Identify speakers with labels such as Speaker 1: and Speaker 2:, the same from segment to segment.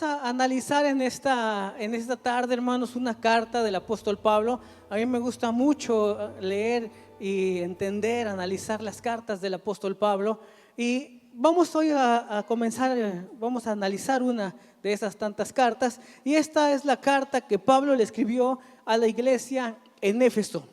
Speaker 1: a analizar en esta tarde, hermanos, una carta del apóstol Pablo. A mí me gusta mucho leer y entender, analizar las cartas del apóstol Pablo. Y vamos hoy a comenzar, vamos a analizar una de esas tantas cartas. Y esta es la carta que Pablo le escribió a la iglesia en Éfeso.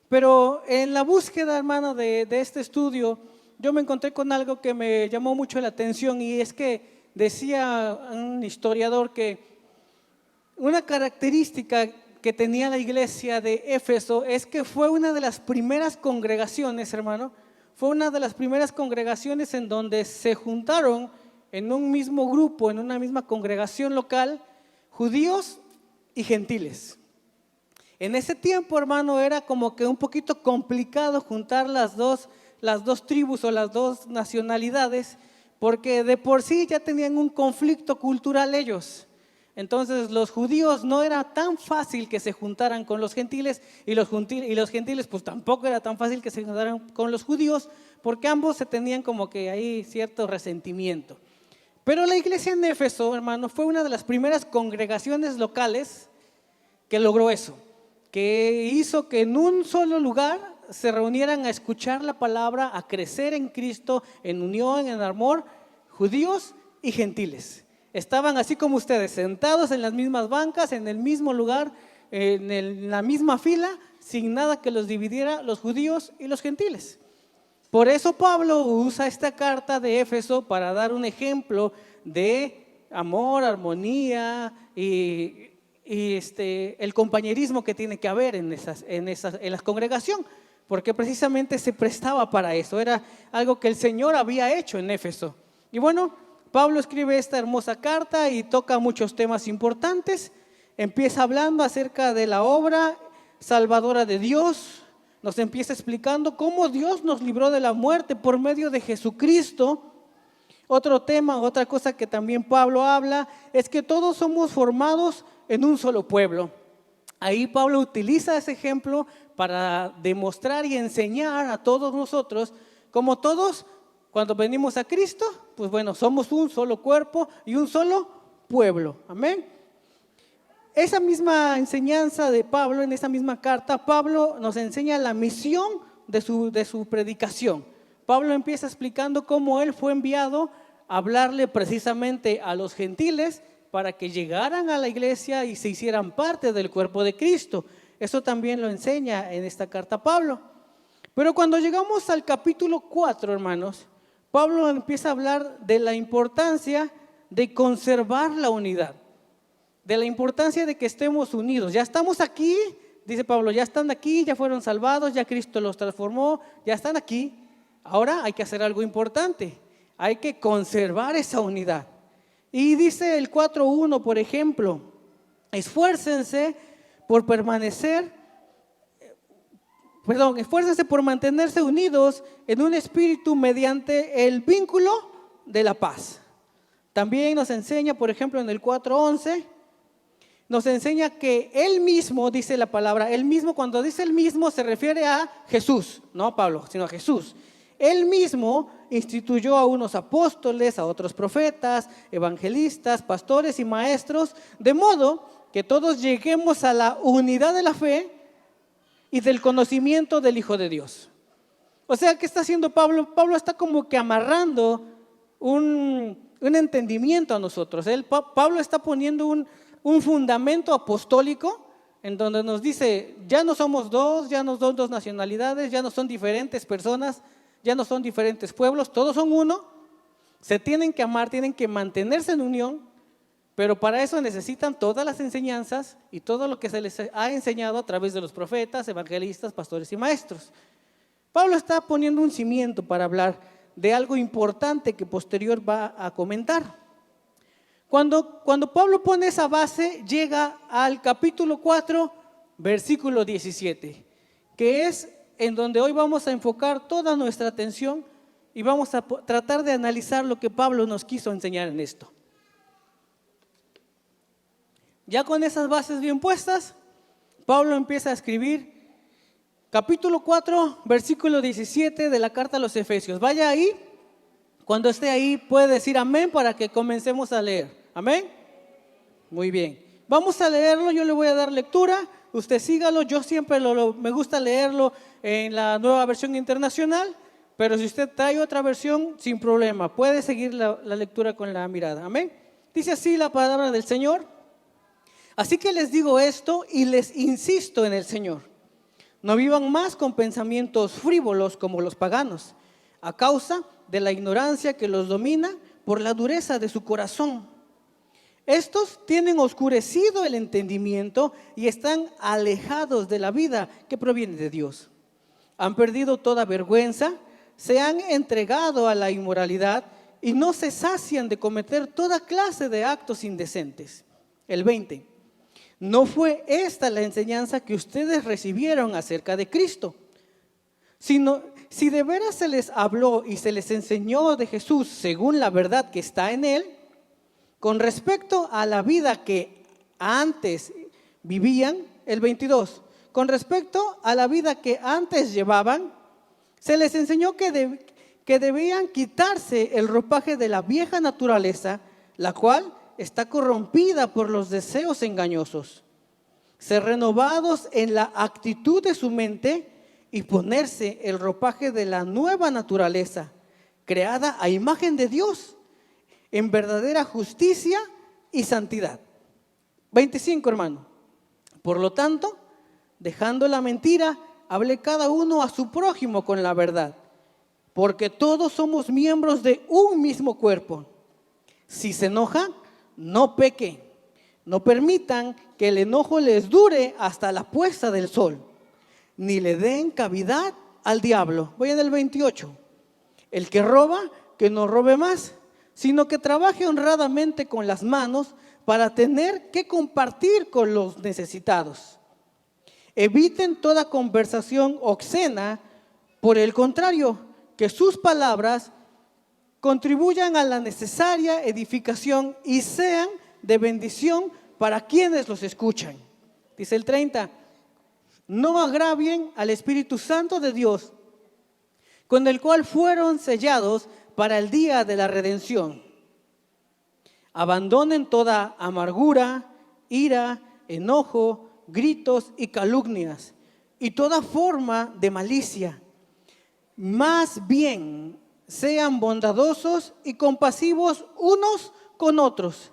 Speaker 1: Pero en la búsqueda, hermano, de este estudio, yo me encontré con algo que me llamó mucho la atención, y es que decía un historiador que una característica que tenía la iglesia de Éfeso es que fue una de las primeras congregaciones, hermano, fue una de las primeras congregaciones en donde se juntaron en un mismo grupo, en una misma congregación local, judíos y gentiles. En ese tiempo, hermano, era como que un poquito complicado juntar las dos tribus o las dos nacionalidades, porque de por sí ya tenían un conflicto cultural ellos. Entonces los judíos no era tan fácil que se juntaran con los gentiles, y los gentiles pues tampoco era tan fácil que se juntaran con los judíos, porque ambos se tenían como que ahí cierto resentimiento. Pero la iglesia en Éfeso, hermano, fue una de las primeras congregaciones locales que logró eso, que hizo que en un solo lugar se reunieran a escuchar la palabra, a crecer en Cristo, en unión, en amor, judíos y gentiles. Estaban así como ustedes, sentados en las mismas bancas, en el mismo lugar, en la misma fila, sin nada que los dividiera, los judíos y los gentiles. Por eso Pablo usa esta carta de Éfeso para dar un ejemplo de amor, armonía y el compañerismo que tiene que haber en la congregación, porque precisamente se prestaba para eso, era algo que el Señor había hecho en Éfeso. Y bueno, Pablo escribe esta hermosa carta y toca muchos temas importantes. Empieza hablando acerca de la obra salvadora de Dios, nos empieza explicando cómo Dios nos libró de la muerte por medio de Jesucristo. Otro tema, otra cosa que también Pablo habla, es que todos somos formados en un solo pueblo. Ahí Pablo utiliza ese ejemplo para demostrar y enseñar a todos nosotros como todos, cuando venimos a Cristo, pues bueno, somos un solo cuerpo y un solo pueblo. Amén. Esa misma enseñanza de Pablo, en esa misma carta, Pablo nos enseña la misión de su predicación. Pablo empieza explicando cómo él fue enviado a hablarle precisamente a los gentiles para que llegaran a la iglesia y se hicieran parte del cuerpo de Cristo. Eso también lo enseña en esta carta Pablo. Pero cuando llegamos al capítulo 4, hermanos, Pablo empieza a hablar de la importancia de conservar la unidad, de la importancia de que estemos unidos. Ya estamos aquí, dice Pablo, ya están aquí, ya fueron salvados, ya Cristo los transformó, ya están aquí. Ahora hay que hacer algo importante, hay que conservar esa unidad. Y dice el 4:1, por ejemplo, esfuércense por mantenerse unidos en un espíritu mediante el vínculo de la paz. También nos enseña, por ejemplo, en el 4:11, nos enseña que él mismo, dice la palabra, él mismo, cuando dice él mismo se refiere a Jesús, no a Pablo, sino a Jesús. Él mismo instituyó a unos apóstoles, a otros profetas, evangelistas, pastores y maestros, de modo que todos lleguemos a la unidad de la fe y del conocimiento del Hijo de Dios. O sea, ¿qué está haciendo Pablo? Pablo está como que amarrando un entendimiento a nosotros. Pablo está poniendo un fundamento apostólico en donde nos dice, ya no somos dos, ya no son dos nacionalidades, ya no son diferentes personas, ya no son diferentes pueblos, todos son uno, se tienen que amar, tienen que mantenerse en unión, pero para eso necesitan todas las enseñanzas y todo lo que se les ha enseñado a través de los profetas, evangelistas, pastores y maestros. Pablo está poniendo un cimiento para hablar de algo importante que posterior va a comentar. Cuando Pablo pone esa base, llega al capítulo 4, versículo 17, que es en donde hoy vamos a enfocar toda nuestra atención y vamos a tratar de analizar lo que Pablo nos quiso enseñar en esto. Ya con esas bases bien puestas, Pablo empieza a escribir capítulo 4, versículo 17 de la carta a los Efesios. Vaya ahí, cuando esté ahí puede decir amén para que comencemos a leer. Amén. Muy bien. Vamos a leerlo, yo le voy a dar lectura, usted sígalo, yo siempre me gusta leerlo en la Nueva Versión Internacional, pero si usted trae otra versión, sin problema, puede seguir la lectura con la mirada. Amén. Dice así la palabra del Señor. Así que les digo esto y les insisto en el Señor. No vivan más con pensamientos frívolos como los paganos, a causa de la ignorancia que los domina por la dureza de su corazón. Estos tienen oscurecido el entendimiento y están alejados de la vida que proviene de Dios. Han perdido toda vergüenza, se han entregado a la inmoralidad y no se sacian de cometer toda clase de actos indecentes. El 20. ¿No fue esta la enseñanza que ustedes recibieron acerca de Cristo? Si de veras se les habló y se les enseñó de Jesús según la verdad que está en Él, con respecto a la vida que antes vivían, el 22, con respecto a la vida que antes llevaban, se les enseñó que debían quitarse el ropaje de la vieja naturaleza, la cual está corrompida por los deseos engañosos. Ser renovados en la actitud de su mente y ponerse el ropaje de la nueva naturaleza, creada a imagen de Dios, en verdadera justicia y santidad. 25, hermano. Por lo tanto, dejando la mentira, hable cada uno a su prójimo con la verdad, porque todos somos miembros de un mismo cuerpo. Si se enojan, no pequen. No permitan que el enojo les dure hasta la puesta del sol, ni le den cavidad al diablo. Voy en el 28. El que roba, que no robe más, sino que trabaje honradamente con las manos para tener que compartir con los necesitados. Eviten toda conversación obscena, por el contrario, que sus palabras contribuyan a la necesaria edificación y sean de bendición para quienes los escuchan. Dice el 30, no agravien al Espíritu Santo de Dios, con el cual fueron sellados para el día de la redención. Abandonen toda amargura, ira, enojo, gritos y calumnias y toda forma de malicia. Más bien sean bondadosos y compasivos unos con otros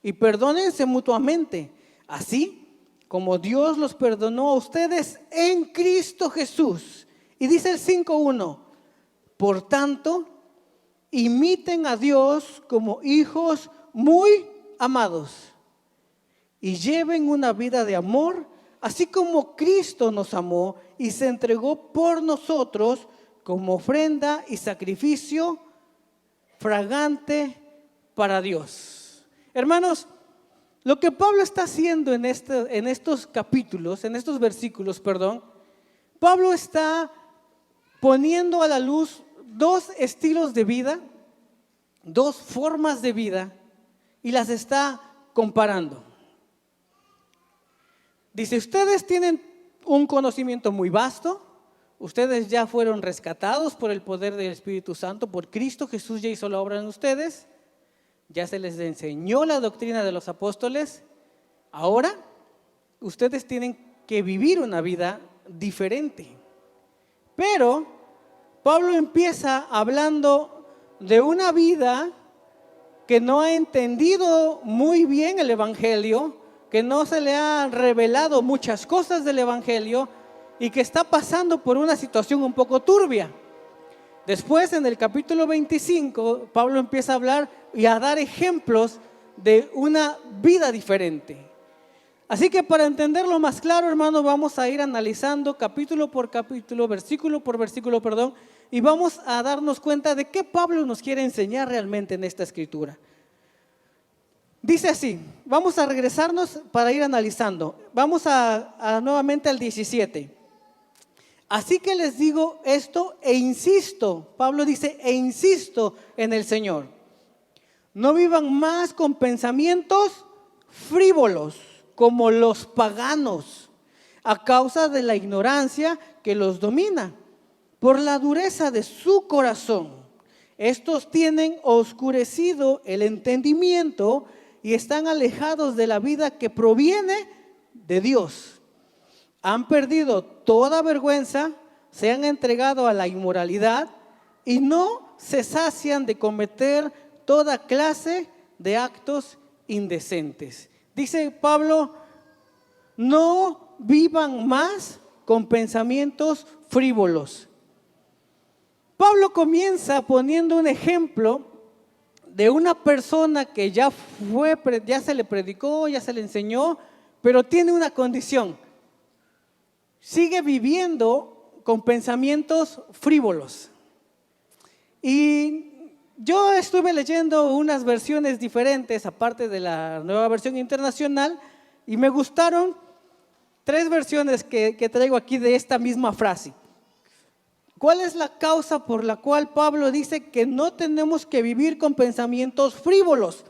Speaker 1: y perdónense mutuamente, así como Dios los perdonó a ustedes en Cristo Jesús. Y dice el 5:1, por tanto, imiten a Dios como hijos muy amados y lleven una vida de amor, así como Cristo nos amó y se entregó por nosotros como ofrenda y sacrificio fragante para Dios. Hermanos, lo que Pablo está haciendo en estos capítulos, en estos versículos, Pablo está poniendo a la luz dos estilos de vida, dos formas de vida, y las está comparando. Dice, ustedes tienen un conocimiento muy vasto, ustedes ya fueron rescatados por el poder del Espíritu Santo, por Cristo Jesús ya hizo la obra en ustedes, ya se les enseñó la doctrina de los apóstoles, ahora ustedes tienen que vivir una vida diferente. Pero Pablo empieza hablando de una vida que no ha entendido muy bien el Evangelio, que no se le ha revelado muchas cosas del Evangelio y que está pasando por una situación un poco turbia. Después, en el capítulo 25, Pablo empieza a hablar y a dar ejemplos de una vida diferente. Así que para entenderlo más claro, hermano, vamos a ir analizando capítulo por capítulo, versículo por versículo, y vamos a darnos cuenta de qué Pablo nos quiere enseñar realmente en esta escritura. Dice así, vamos a regresarnos para ir analizando. Vamos nuevamente al 17. Así que les digo esto e insisto, Pablo dice, e insisto en el Señor. No vivan más con pensamientos frívolos como los paganos, a causa de la ignorancia que los domina, por la dureza de su corazón. Estos tienen oscurecido el entendimiento y están alejados de la vida que proviene de Dios. Han perdido toda vergüenza, se han entregado a la inmoralidad y no se sacian de cometer toda clase de actos indecentes. Dice Pablo, no vivan más con pensamientos frívolos. Pablo comienza poniendo un ejemplo de una persona que ya se le predicó, ya se le enseñó, pero tiene una condición. Sigue viviendo con pensamientos frívolos. Y yo estuve leyendo unas versiones diferentes, aparte de la Nueva Versión Internacional, y me gustaron 3 versiones que traigo aquí de esta misma frase. ¿Cuál es la causa por la cual Pablo dice que no tenemos que vivir con pensamientos frívolos?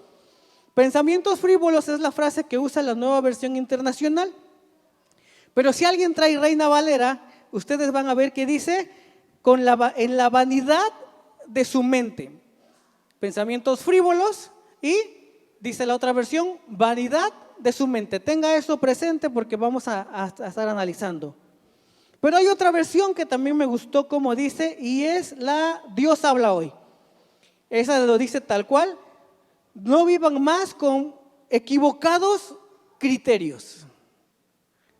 Speaker 1: Pensamientos frívolos es la frase que usa la Nueva Versión Internacional. Pero si alguien trae Reina Valera, ustedes van a ver que dice, en la vanidad de su mente. Pensamientos frívolos y, dice la otra versión, vanidad de su mente. Tenga eso presente porque vamos a estar analizando. Pero hay otra versión que también me gustó como dice, y es la Dios habla hoy. Esa lo dice tal cual, no vivan más con equivocados criterios.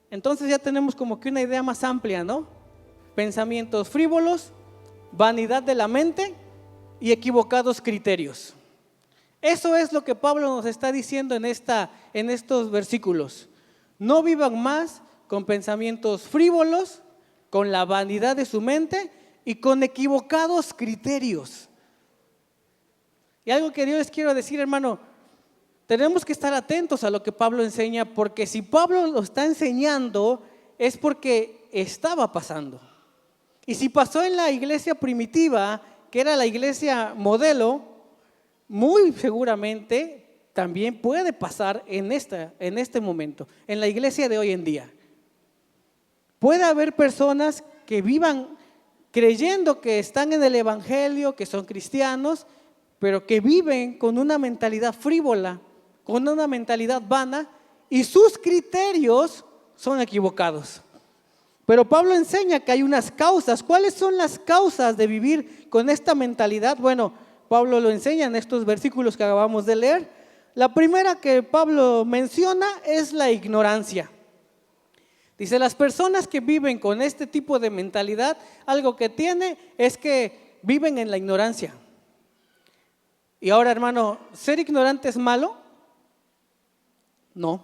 Speaker 1: Entonces ya tenemos como que una idea más amplia, ¿no? Pensamientos frívolos, vanidad de la mente y equivocados criterios. Eso es lo que Pablo nos está diciendo en estos versículos. No vivan más con pensamientos frívolos, con la vanidad de su mente y con equivocados criterios. Y algo que yo les quiero decir, hermano, tenemos que estar atentos a lo que Pablo enseña, porque si Pablo lo está enseñando es porque estaba pasando. Y si pasó en la iglesia primitiva, que era la iglesia modelo, muy seguramente también puede pasar en este momento, en la iglesia de hoy en día. Puede haber personas que vivan creyendo que están en el evangelio, que son cristianos, pero que viven con una mentalidad frívola, con una mentalidad vana, y sus criterios son equivocados. Pero Pablo enseña que hay unas causas. ¿Cuáles son las causas de vivir con esta mentalidad? Bueno, Pablo lo enseña en estos versículos que acabamos de leer. La primera que Pablo menciona es la ignorancia. Dice, las personas que viven con este tipo de mentalidad, algo que tiene es que viven en la ignorancia. Y ahora, hermano, ¿ser ignorante es malo? No.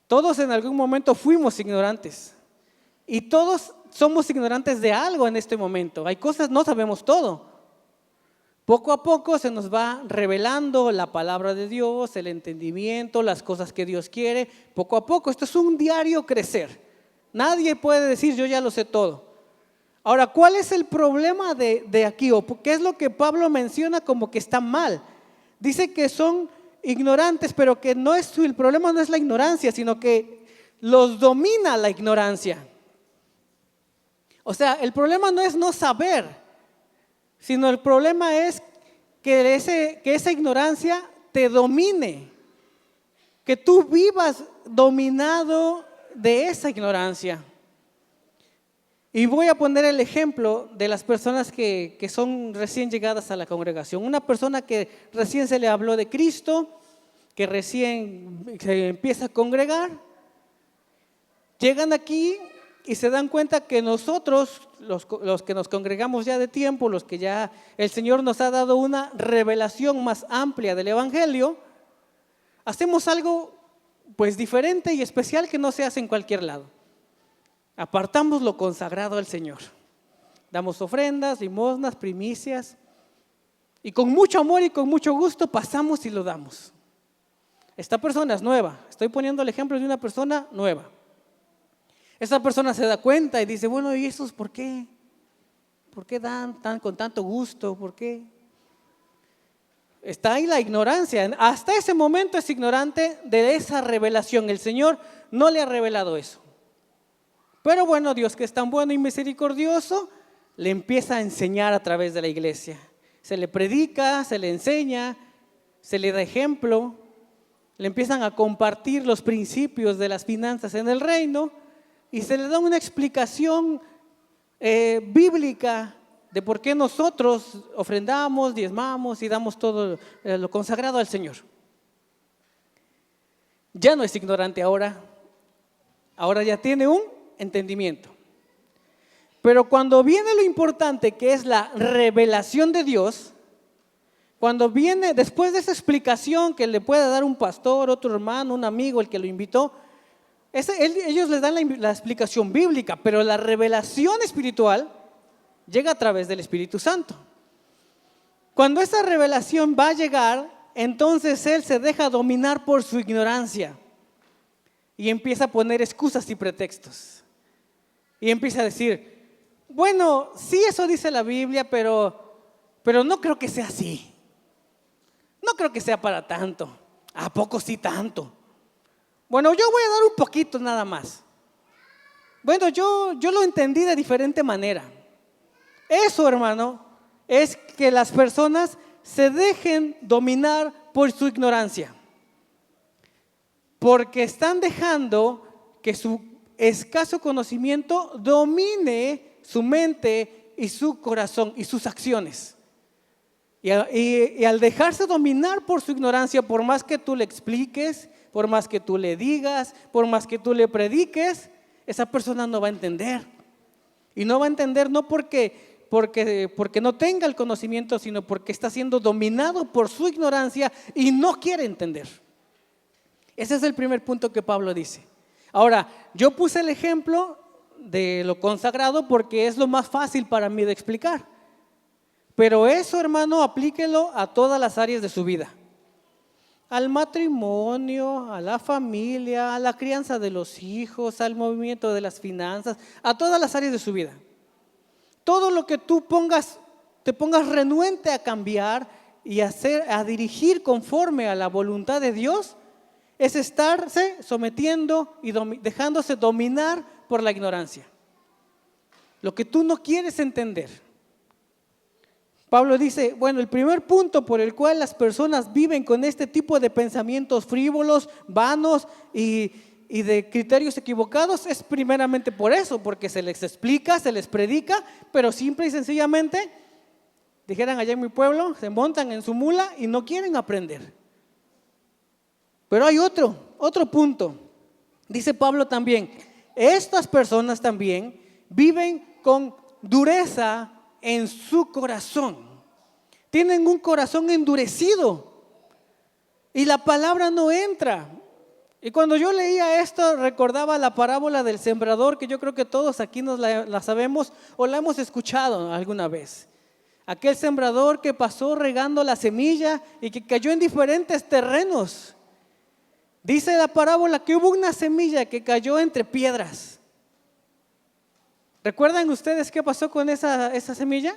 Speaker 1: Todos en algún momento fuimos ignorantes. Y todos somos ignorantes de algo en este momento. Hay cosas, no sabemos todo. Poco a poco se nos va revelando la palabra de Dios, el entendimiento, las cosas que Dios quiere. Poco a poco, esto es un diario crecer. Nadie puede decir yo ya lo sé todo. Ahora, ¿cuál es el problema de aquí? ¿O qué es lo que Pablo menciona como que está mal? Dice que son ignorantes, pero que el problema no es la ignorancia, sino que los domina la ignorancia. O sea, el problema no es no saber, sino el problema es que esa ignorancia te domine, que tú vivas dominado de esa ignorancia. Y voy a poner el ejemplo de las personas que son recién llegadas a la congregación. Una persona que recién se le habló de Cristo, que recién se empieza a congregar, llegan aquí y se dan cuenta que nosotros, los que nos congregamos ya de tiempo, los que ya el Señor nos ha dado una revelación más amplia del Evangelio, hacemos algo pues diferente y especial que no se hace en cualquier lado. Apartamos lo consagrado al Señor. Damos ofrendas, limosnas, primicias, y con mucho amor y con mucho gusto pasamos y lo damos. Esta persona es nueva. Estoy poniendo el ejemplo de una persona nueva. Esta persona se da cuenta y dice, bueno, ¿y esos por qué? ¿Por qué dan con tanto gusto? ¿Por qué? Está ahí la ignorancia. Hasta ese momento es ignorante de esa revelación. El Señor no le ha revelado eso. Pero bueno, Dios, que es tan bueno y misericordioso, le empieza a enseñar a través de la iglesia. Se le predica, se le enseña, se le da ejemplo. le empiezan a compartir los principios de las finanzas en el reino y se le da una explicación bíblica de por qué nosotros ofrendamos, diezmamos y damos todo lo consagrado al Señor. Ya no es ignorante ahora ya tiene un entendimiento. Pero cuando viene lo importante, que es la revelación de Dios, cuando viene después de esa explicación que le pueda dar un pastor, otro hermano, un amigo, el que lo invitó, ellos les dan la explicación bíblica, pero la revelación espiritual llega a través del Espíritu Santo. Cuando esa revelación va a llegar, entonces él se deja dominar por su ignorancia y empieza a poner excusas y pretextos. Y empieza a decir, bueno, sí, eso dice la Biblia, pero no creo que sea así. No creo que sea para tanto. ¿A poco sí tanto? Bueno, yo voy a dar un poquito nada más. Bueno, yo lo entendí de diferente manera. Eso, hermano, es que las personas se dejen dominar por su ignorancia. Porque están dejando que su escaso conocimiento domine su mente y su corazón y sus acciones. Y al dejarse dominar por su ignorancia, por más que tú le expliques, por más que tú le digas, por más que tú le prediques, esa persona no va a entender. Y no va a entender no porque no tenga el conocimiento, sino porque está siendo dominado por su ignorancia y no quiere entender. Ese es el primer punto que Pablo dice. Ahora, yo puse el ejemplo de lo consagrado porque es lo más fácil para mí de explicar. Pero eso, hermano, aplíquelo a todas las áreas de su vida. Al matrimonio, a la familia, a la crianza de los hijos, al movimiento de las finanzas, a todas las áreas de su vida. Todo lo que tú te pongas renuente a cambiar y a dirigir conforme a la voluntad de Dios, es estarse sometiendo y dejándose dominar por la ignorancia. Lo que tú no quieres entender. Pablo dice, bueno, el primer punto por el cual las personas viven con este tipo de pensamientos frívolos, vanos y de criterios equivocados es primeramente por eso, porque se les explica, se les predica, pero simple y sencillamente, dijeran allá en mi pueblo, se montan en su mula y no quieren aprender. Pero hay otro punto. Dice Pablo también, estas personas también viven con dureza en su corazón. Tienen un corazón endurecido y la palabra no entra. Y cuando yo leía esto recordaba la parábola del sembrador, que yo creo que todos aquí la sabemos o la hemos escuchado alguna vez. Aquel sembrador que pasó regando la semilla y que cayó en diferentes terrenos. Dice la parábola que hubo una semilla que cayó entre piedras. ¿Recuerdan ustedes qué pasó con esa semilla?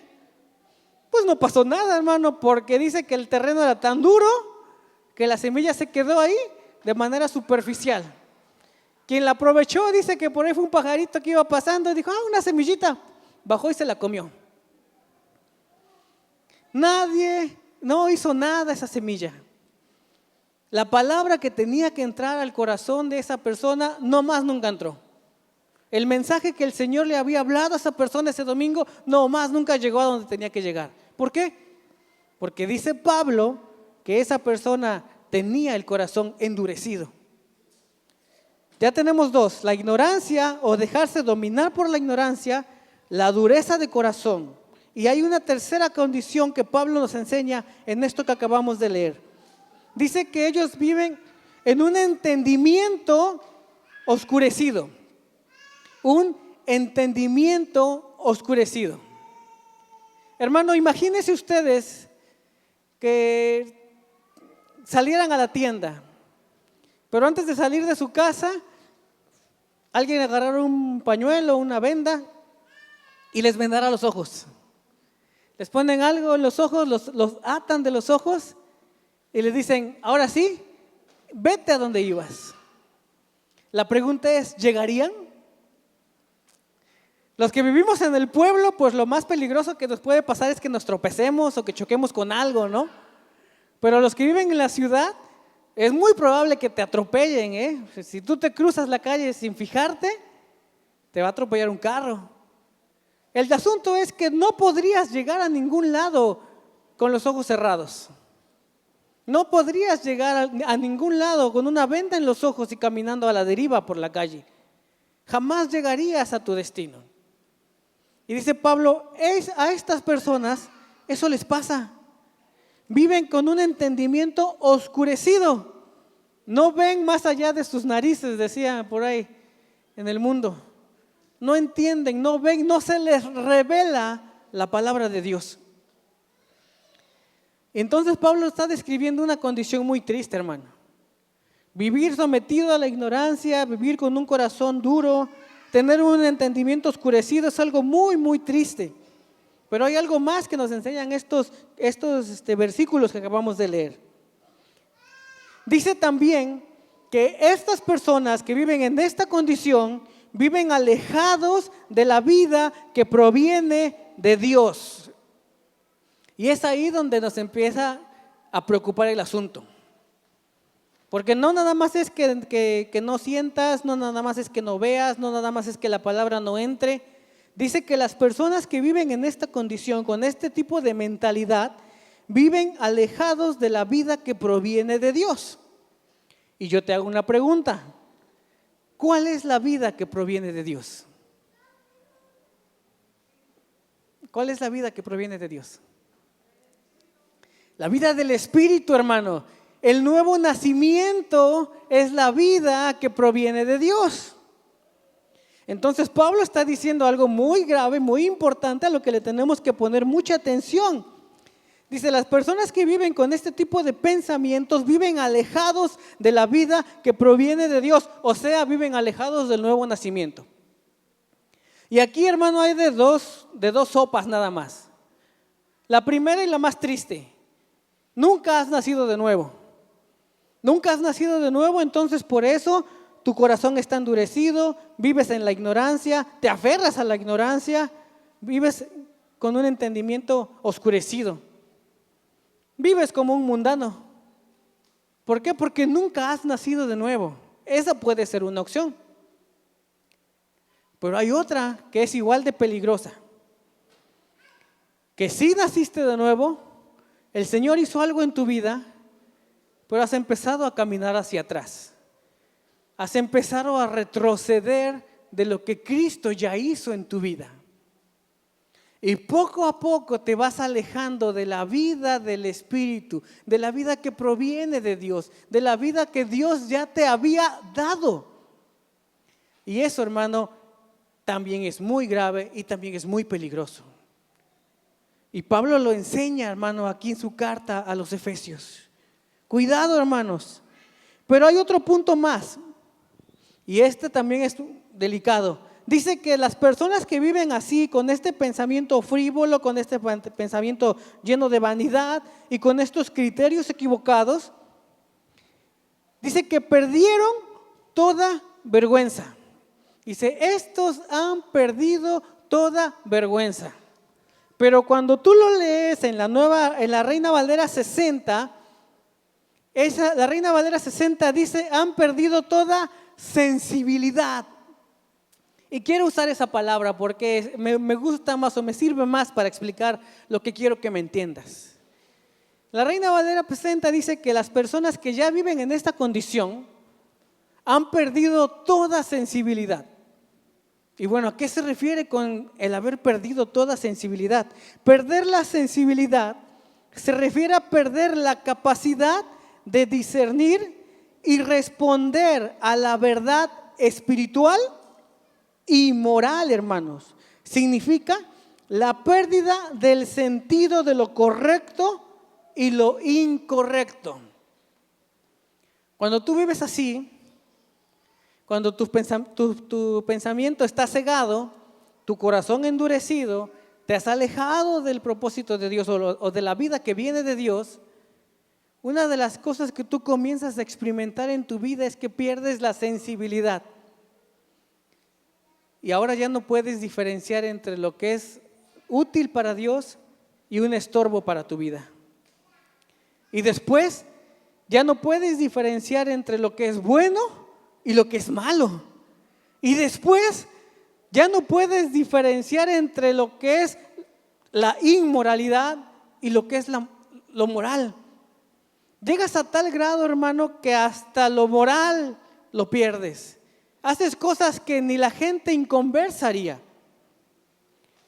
Speaker 1: Pues no pasó nada, hermano, porque dice que el terreno era tan duro que la semilla se quedó ahí de manera superficial. Quien la aprovechó dice que por ahí fue un pajarito que iba pasando y dijo, una semillita, bajó y se la comió. Nadie, no hizo nada esa semilla. La palabra que tenía que entrar al corazón de esa persona no más nunca entró. El mensaje que el Señor le había hablado a esa persona ese domingo no más nunca llegó a donde tenía que llegar. ¿Por qué? Porque dice Pablo que esa persona tenía el corazón endurecido. Ya tenemos dos, la ignorancia o dejarse dominar por la ignorancia, la dureza de corazón. Y hay una tercera condición que Pablo nos enseña en esto que acabamos de leer. Dice que ellos viven en un entendimiento oscurecido. Un entendimiento oscurecido. Hermano, imagínense ustedes que salieran a la tienda, pero antes de salir de su casa, alguien agarrara un pañuelo, una venda y les vendara los ojos. Les ponen algo en los ojos, los atan de los ojos y les dicen, ahora sí, vete a donde ibas. La pregunta es, ¿llegarían? Los que vivimos en el pueblo, pues lo más peligroso que nos puede pasar es que nos tropecemos o que choquemos con algo, ¿no? Pero los que viven en la ciudad, Es muy probable que te atropellen, ¿eh? Si tú te cruzas la calle sin fijarte, te va a atropellar un carro. El asunto es que no podrías llegar a ningún lado con los ojos cerrados. No podrías llegar a ningún lado con una venda en los ojos y caminando a la deriva por la calle. Jamás llegarías a tu destino. Y dice Pablo, a estas personas eso les pasa. Viven con un entendimiento oscurecido. No ven más allá de sus narices, decía por ahí en el mundo. No entienden, no ven, no se les revela la palabra de Dios. Entonces Pablo está describiendo una condición muy triste, hermano. Vivir sometido a la ignorancia, vivir con un corazón duro, tener un entendimiento oscurecido es algo muy, muy triste. Pero hay algo más que nos enseñan estos versículos que acabamos de leer. Dice también que estas personas que viven en esta condición viven alejados de la vida que proviene de Dios. Y es ahí donde nos empieza a preocupar el asunto. Porque no nada más es que no sientas, no nada más es que no veas, no nada más es que la palabra no entre. Dice que las personas que viven en esta condición, con este tipo de mentalidad, viven alejados de la vida que proviene de Dios. Y yo te hago una pregunta. ¿Cuál es la vida que proviene de Dios? ¿Cuál es la vida que proviene de Dios? La vida del Espíritu, hermano. El nuevo nacimiento es la vida que proviene de Dios. Entonces Pablo está diciendo algo muy grave, muy importante, a lo que le tenemos que poner mucha atención. Dice, las personas que viven con este tipo de pensamientos viven alejados de la vida que proviene de Dios, o sea, viven alejados del nuevo nacimiento. Y aquí, hermano, hay de dos sopas nada más. La primera y la más triste. Nunca has nacido de nuevo. Nunca has nacido de nuevo, entonces por eso tu corazón está endurecido, vives en la ignorancia, te aferras a la ignorancia, vives con un entendimiento oscurecido. Vives como un mundano. ¿Por qué? Porque nunca has nacido de nuevo. Esa puede ser una opción. Pero hay otra que es igual de peligrosa. Que sí naciste de nuevo, el Señor hizo algo en tu vida, pero has empezado a caminar hacia atrás. Has empezado a retroceder de lo que Cristo ya hizo en tu vida. Y poco a poco te vas alejando de la vida del Espíritu, de la vida que proviene de Dios, de la vida que Dios ya te había dado. Y eso, hermano, también es muy grave y también es muy peligroso. Y Pablo lo enseña, hermano, aquí en su carta a los Efesios. Cuidado, hermanos. Pero hay otro punto más. Y este también es delicado. Dice que las personas que viven así, con este pensamiento frívolo, con este pensamiento lleno de vanidad y con estos criterios equivocados, dice que perdieron toda vergüenza. Dice, estos han perdido toda vergüenza. Pero cuando tú lo lees en la Reina Valera 60, la Reina Valera 60 dice, han perdido toda sensibilidad. Y quiero usar esa palabra porque me gusta más o me sirve más para explicar lo que quiero que me entiendas. La Reina Valera 60 dice que las personas que ya viven en esta condición han perdido toda sensibilidad. Y bueno, ¿a qué se refiere con el haber perdido toda sensibilidad? Perder la sensibilidad se refiere a perder la capacidad de discernir y responder a la verdad espiritual y moral, hermanos. Significa la pérdida del sentido de lo correcto y lo incorrecto. Cuando tú vives así, cuando tu pensamiento está cegado, tu corazón endurecido, te has alejado del propósito de Dios o de la vida que viene de Dios, una de las cosas que tú comienzas a experimentar en tu vida es que pierdes la sensibilidad. Y ahora ya no puedes diferenciar entre lo que es útil para Dios y un estorbo para tu vida. Y después Ya no puedes diferenciar entre lo que es bueno y lo que es malo. Y después ya no puedes diferenciar entre lo que es la inmoralidad y lo que es lo moral. Llegas a tal grado, hermano, que hasta lo moral lo pierdes. Haces cosas que ni la gente inconversa haría.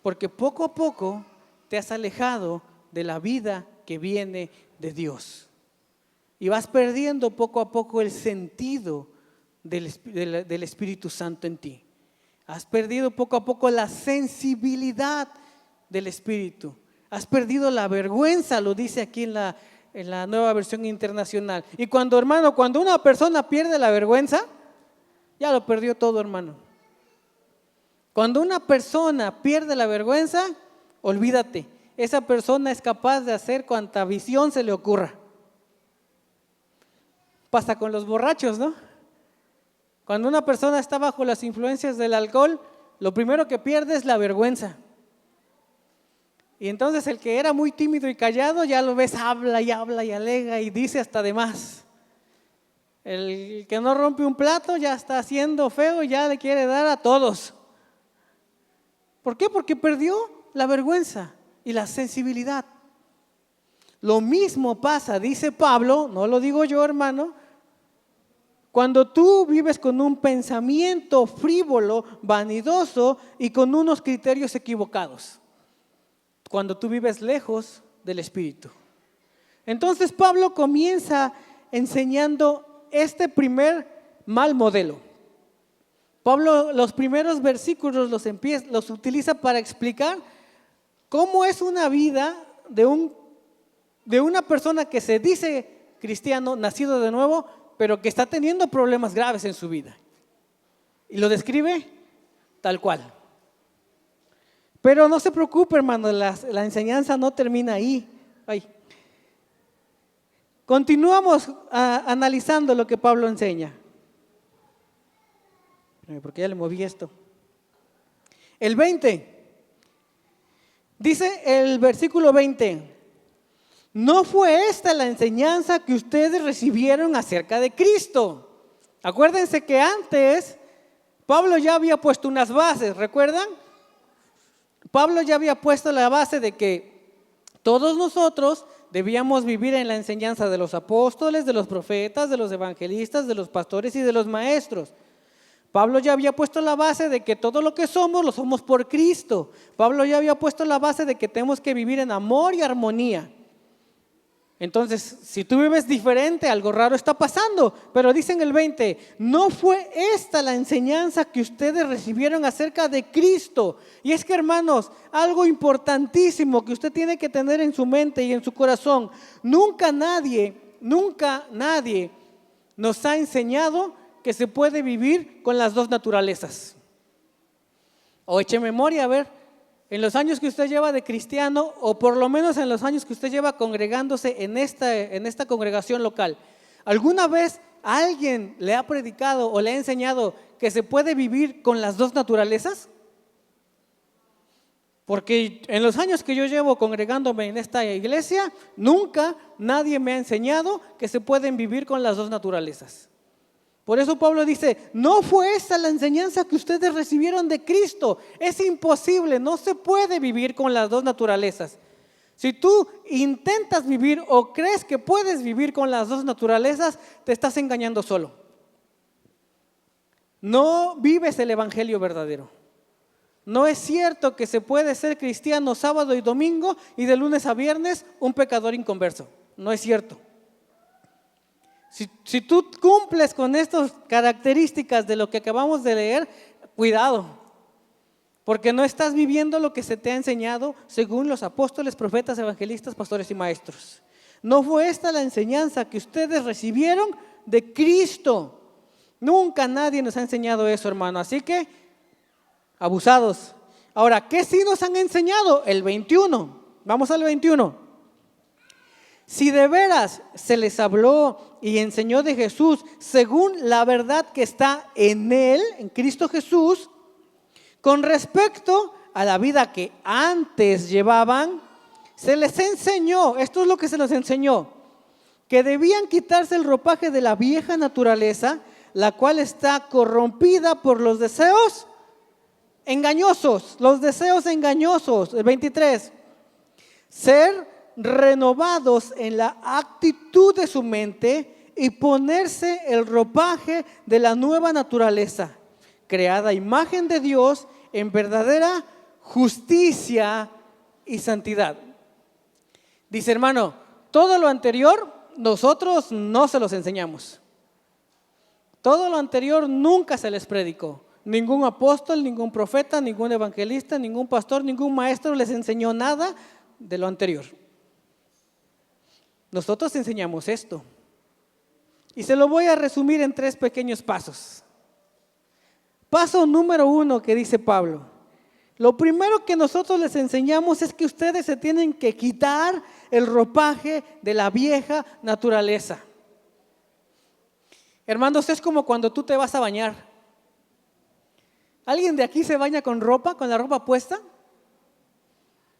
Speaker 1: Porque poco a poco te has alejado de la vida que viene de Dios. Y vas perdiendo poco a poco el sentido del Espíritu Santo en ti. Has perdido poco a poco la sensibilidad del Espíritu. Has perdido la vergüenza, lo dice aquí en la Nueva Versión Internacional. Y cuando una persona pierde la vergüenza, ya lo perdió todo, hermano. Cuando una persona pierde la vergüenza, olvídate, esa persona es capaz de hacer cuanta visión se le ocurra. Pasa con los borrachos, ¿no? Cuando una persona está bajo las influencias del alcohol, lo primero que pierde es la vergüenza. Y entonces el que era muy tímido y callado, ya lo ves, habla y alega y dice hasta de más. El que no rompe un plato ya está haciendo feo y ya le quiere dar a todos. ¿Por qué? Porque perdió la vergüenza y la sensibilidad. Lo mismo pasa, dice Pablo, no lo digo yo, hermano, cuando tú vives con un pensamiento frívolo, vanidoso y con unos criterios equivocados. Cuando tú vives lejos del Espíritu. Entonces Pablo comienza enseñando este primer mal modelo. Pablo los primeros versículos los utiliza para explicar cómo es una vida de una persona que se dice cristiano, nacido de nuevo, pero que está teniendo problemas graves en su vida. Y lo describe tal cual. Pero no se preocupe, hermano, la enseñanza no termina ahí. Continuamos analizando lo que Pablo enseña. Porque ya le moví esto. El 20. Dice el versículo 20. No fue esta la enseñanza que ustedes recibieron acerca de Cristo. Acuérdense que antes Pablo ya había puesto unas bases, ¿recuerdan? Pablo ya había puesto la base de que todos nosotros debíamos vivir en la enseñanza de los apóstoles, de los profetas, de los evangelistas, de los pastores y de los maestros. Pablo ya había puesto la base de que todo lo que somos, lo somos por Cristo. Pablo ya había puesto la base de que tenemos que vivir en amor y armonía. Entonces, si tú vives diferente, algo raro está pasando. Pero dice en el 20, no fue esta la enseñanza que ustedes recibieron acerca de Cristo. Y es que, hermanos, algo importantísimo que usted tiene que tener en su mente y en su corazón. Nunca nadie nos ha enseñado que se puede vivir con las dos naturalezas. O eche memoria, a ver, en los años que usted lleva de cristiano, o por lo menos en los años que usted lleva congregándose en esta congregación local, ¿alguna vez alguien le ha predicado o le ha enseñado que se puede vivir con las dos naturalezas? Porque en los años que yo llevo congregándome en esta iglesia, nunca nadie me ha enseñado que se pueden vivir con las dos naturalezas. Por eso Pablo dice, no fue esta la enseñanza que ustedes recibieron de Cristo. Es imposible, no se puede vivir con las dos naturalezas. Si tú intentas vivir o crees que puedes vivir con las dos naturalezas, te estás engañando solo. No vives el evangelio verdadero. No es cierto que se puede ser cristiano sábado y domingo y de lunes a viernes un pecador inconverso. No es cierto. Si tú cumples con estas características de lo que acabamos de leer, cuidado, porque no estás viviendo lo que se te ha enseñado según los apóstoles, profetas, evangelistas, pastores y maestros. No fue esta la enseñanza que ustedes recibieron de Cristo. Nunca nadie nos ha enseñado eso, hermano, así que abusados. Ahora, ¿qué sí nos han enseñado? El 21, vamos al 21. Si de veras se les habló y enseñó de Jesús según la verdad que está en Él, en Cristo Jesús, con respecto a la vida que antes llevaban, se les enseñó, esto es lo que se les enseñó, que debían quitarse el ropaje de la vieja naturaleza, la cual está corrompida por los deseos engañosos, El 23, ser renovados en la actitud de su mente y ponerse el ropaje de la nueva naturaleza, creada a imagen de Dios en verdadera justicia y santidad. Dice, hermano, todo lo anterior nosotros no se los enseñamos. Todo lo anterior nunca se les predicó. Ningún apóstol, ningún profeta, ningún evangelista, ningún pastor, ningún maestro les enseñó nada de lo anterior. Nosotros enseñamos esto. Y se lo voy a resumir en 3 pequeños pasos. Paso número 1 que dice Pablo. Lo primero que nosotros les enseñamos es que ustedes se tienen que quitar el ropaje de la vieja naturaleza. Hermanos, es como cuando tú te vas a bañar. ¿Alguien de aquí se baña con la ropa puesta?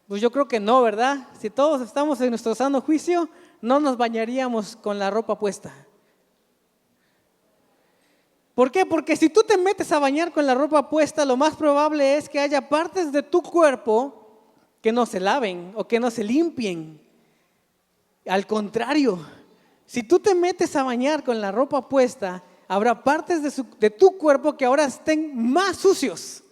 Speaker 1: Pues yo creo que no, ¿verdad? Si todos estamos en nuestro sano juicio, no nos bañaríamos con la ropa puesta. ¿Por qué? Porque si tú te metes a bañar con la ropa puesta, lo más probable es que haya partes de tu cuerpo que no se laven o que no se limpien. Al contrario, si tú te metes a bañar con la ropa puesta, habrá partes de tu cuerpo que ahora estén más sucios.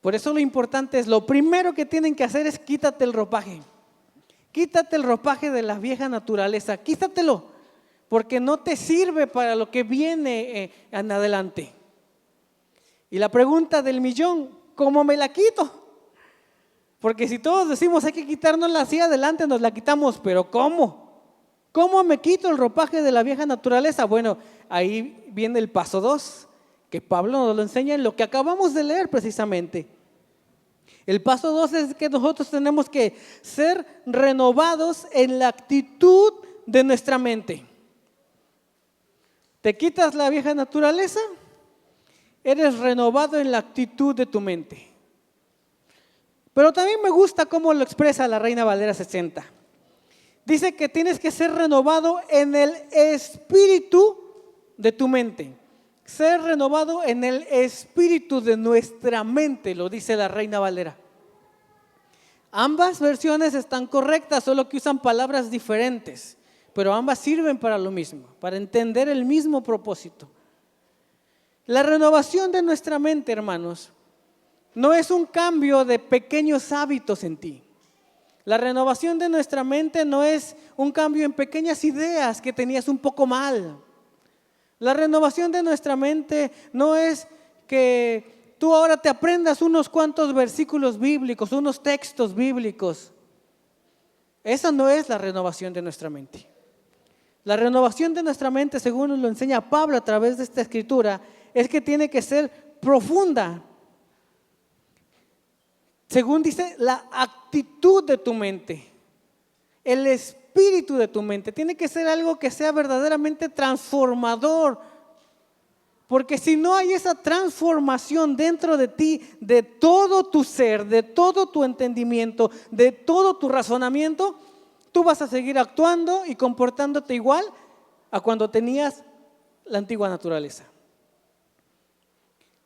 Speaker 1: Por eso lo importante es, lo primero que tienen que hacer es quítate el ropaje. Quítate el ropaje de la vieja naturaleza, quítatelo. Porque no te sirve para lo que viene en adelante. Y la pregunta del millón, ¿cómo me la quito? Porque si todos decimos hay que quitárnosla así adelante, nos la quitamos, pero ¿cómo? ¿Cómo me quito el ropaje de la vieja naturaleza? Bueno, ahí viene el paso 2, que Pablo nos lo enseña en lo que acabamos de leer precisamente. El paso 2 es que nosotros tenemos que ser renovados en la actitud de nuestra mente. Te quitas la vieja naturaleza, eres renovado en la actitud de tu mente. Pero también me gusta cómo lo expresa la Reina Valera 60. Dice que tienes que ser renovado en el espíritu de tu mente. Ser renovado en el espíritu de nuestra mente, lo dice la Reina Valera. Ambas versiones están correctas, solo que usan palabras diferentes. Pero ambas sirven para lo mismo, para entender el mismo propósito. La renovación de nuestra mente, hermanos, no es un cambio de pequeños hábitos en ti. La renovación de nuestra mente no es un cambio en pequeñas ideas que tenías un poco mal. La renovación de nuestra mente no es que tú ahora te aprendas unos cuantos versículos bíblicos, unos textos bíblicos. Esa no es la renovación de nuestra mente. La renovación de nuestra mente, según nos lo enseña Pablo a través de esta escritura, es que tiene que ser profunda. Según dice, la actitud de tu mente, el espíritu de tu mente, tiene que ser algo que sea verdaderamente transformador. Porque si no hay esa transformación dentro de ti, de todo tu ser, de todo tu entendimiento, de todo tu razonamiento, tú vas a seguir actuando y comportándote igual a cuando tenías la antigua naturaleza.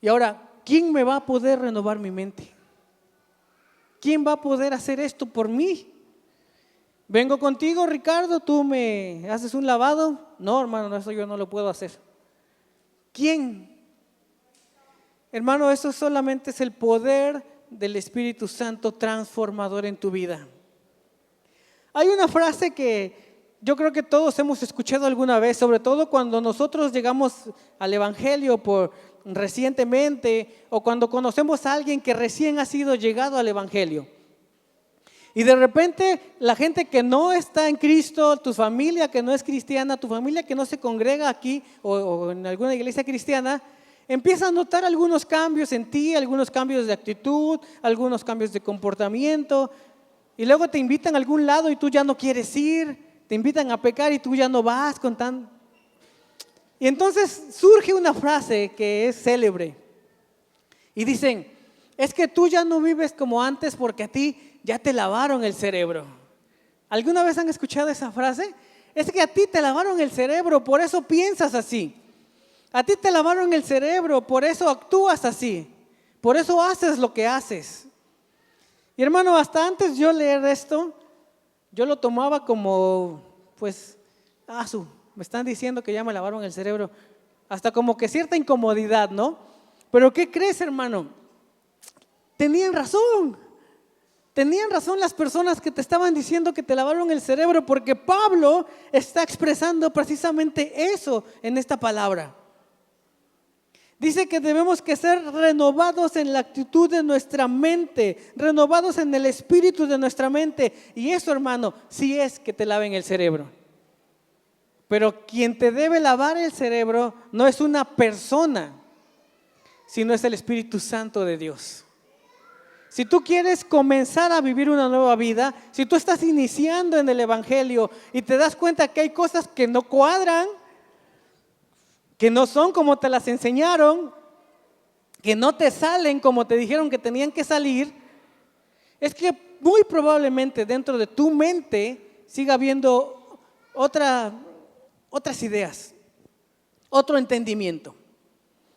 Speaker 1: Y ahora, ¿quién me va a poder renovar mi mente? ¿Quién va a poder hacer esto por mí? Vengo contigo, Ricardo, tú me haces un lavado. No, hermano, eso yo no lo puedo hacer. ¿Quién? Hermano, eso solamente es el poder del Espíritu Santo transformador en tu vida. Hay una frase que yo creo que todos hemos escuchado alguna vez, sobre todo cuando nosotros llegamos al Evangelio recientemente o cuando conocemos a alguien que recién ha sido llegado al Evangelio. Y de repente la gente que no está en Cristo, tu familia que no es cristiana, tu familia que no se congrega aquí o en alguna iglesia cristiana, empieza a notar algunos cambios en ti, algunos cambios de actitud, algunos cambios de comportamiento. Y luego te invitan a algún lado y tú ya no quieres ir, te invitan a pecar y tú ya no vas Y entonces surge una frase que es célebre. Y dicen, es que tú ya no vives como antes porque a ti ya te lavaron el cerebro. ¿Alguna vez han escuchado esa frase? Es que a ti te lavaron el cerebro, por eso piensas así. A ti te lavaron el cerebro, por eso actúas así. Por eso haces lo que haces. Y hermano, hasta antes yo leer esto, yo lo tomaba como, pues, me están diciendo que ya me lavaron el cerebro. Hasta como que cierta incomodidad, ¿no? Pero ¿qué crees, hermano? Tenían razón. Tenían razón las personas que te estaban diciendo que te lavaron el cerebro, porque Pablo está expresando precisamente eso en esta palabra. Dice que debemos que ser renovados en la actitud de nuestra mente, renovados en el espíritu de nuestra mente. Y eso, hermano, sí es que te laven el cerebro. Pero quien te debe lavar el cerebro no es una persona, sino es el Espíritu Santo de Dios. Si tú quieres comenzar a vivir una nueva vida, si tú estás iniciando en el Evangelio y te das cuenta que hay cosas que no cuadran, que no son como te las enseñaron, que no te salen como te dijeron que tenían que salir, es que muy probablemente dentro de tu mente siga habiendo otras ideas, otro entendimiento,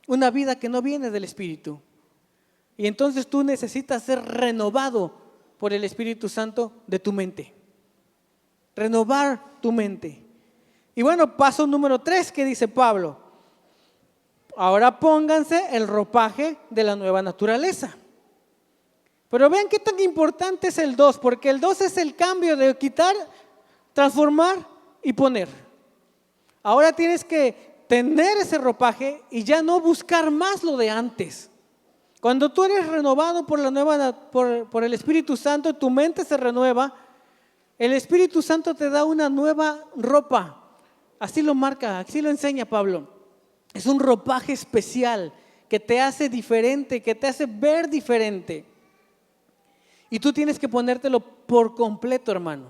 Speaker 1: una vida que no viene del Espíritu. Y entonces tú necesitas ser renovado por el Espíritu Santo de tu mente. Renovar tu mente. Y bueno, paso número 3 que dice Pablo. Ahora pónganse el ropaje de la nueva naturaleza. Pero vean qué tan importante es el 2, porque el 2 es el cambio de quitar, transformar y poner. Ahora tienes que tener ese ropaje y ya no buscar más lo de antes. Cuando tú eres renovado por el Espíritu Santo, tu mente se renueva, el Espíritu Santo te da una nueva ropa. Así lo marca, así lo enseña Pablo. Es un ropaje especial que te hace diferente, que te hace ver diferente. Y tú tienes que ponértelo por completo, hermano.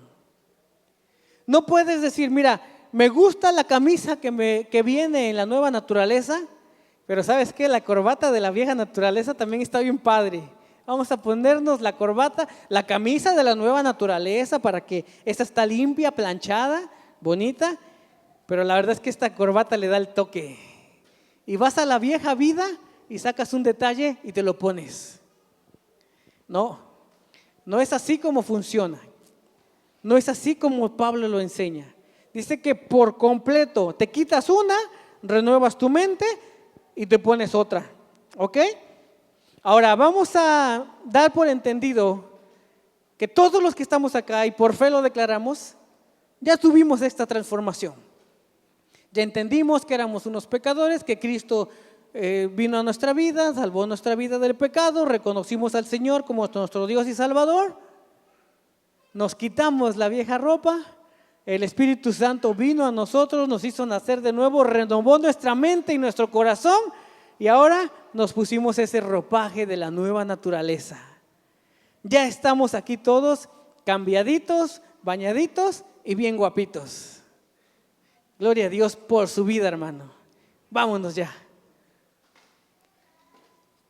Speaker 1: No puedes decir, mira, me gusta la camisa que viene en la nueva naturaleza, pero ¿sabes qué? La corbata de la vieja naturaleza también está bien padre. Vamos a ponernos la corbata, la camisa de la nueva naturaleza para que esta está limpia, planchada, bonita, pero la verdad es que esta corbata le da el toque. Y vas a la vieja vida y sacas un detalle y te lo pones. No es así como funciona. No es así como Pablo lo enseña. Dice que por completo te quitas una, renuevas tu mente y te pones otra. ¿Ok? Ahora vamos a dar por entendido que todos los que estamos acá y por fe lo declaramos, ya tuvimos esta transformación. Ya entendimos que éramos unos pecadores, que Cristo vino a nuestra vida, salvó nuestra vida del pecado, reconocimos al Señor como nuestro Dios y Salvador, nos quitamos la vieja ropa, el Espíritu Santo vino a nosotros, nos hizo nacer de nuevo, renovó nuestra mente y nuestro corazón y ahora nos pusimos ese ropaje de la nueva naturaleza. Ya estamos aquí todos cambiaditos, bañaditos y bien guapitos. Gloria a Dios por su vida, hermano. Vámonos ya.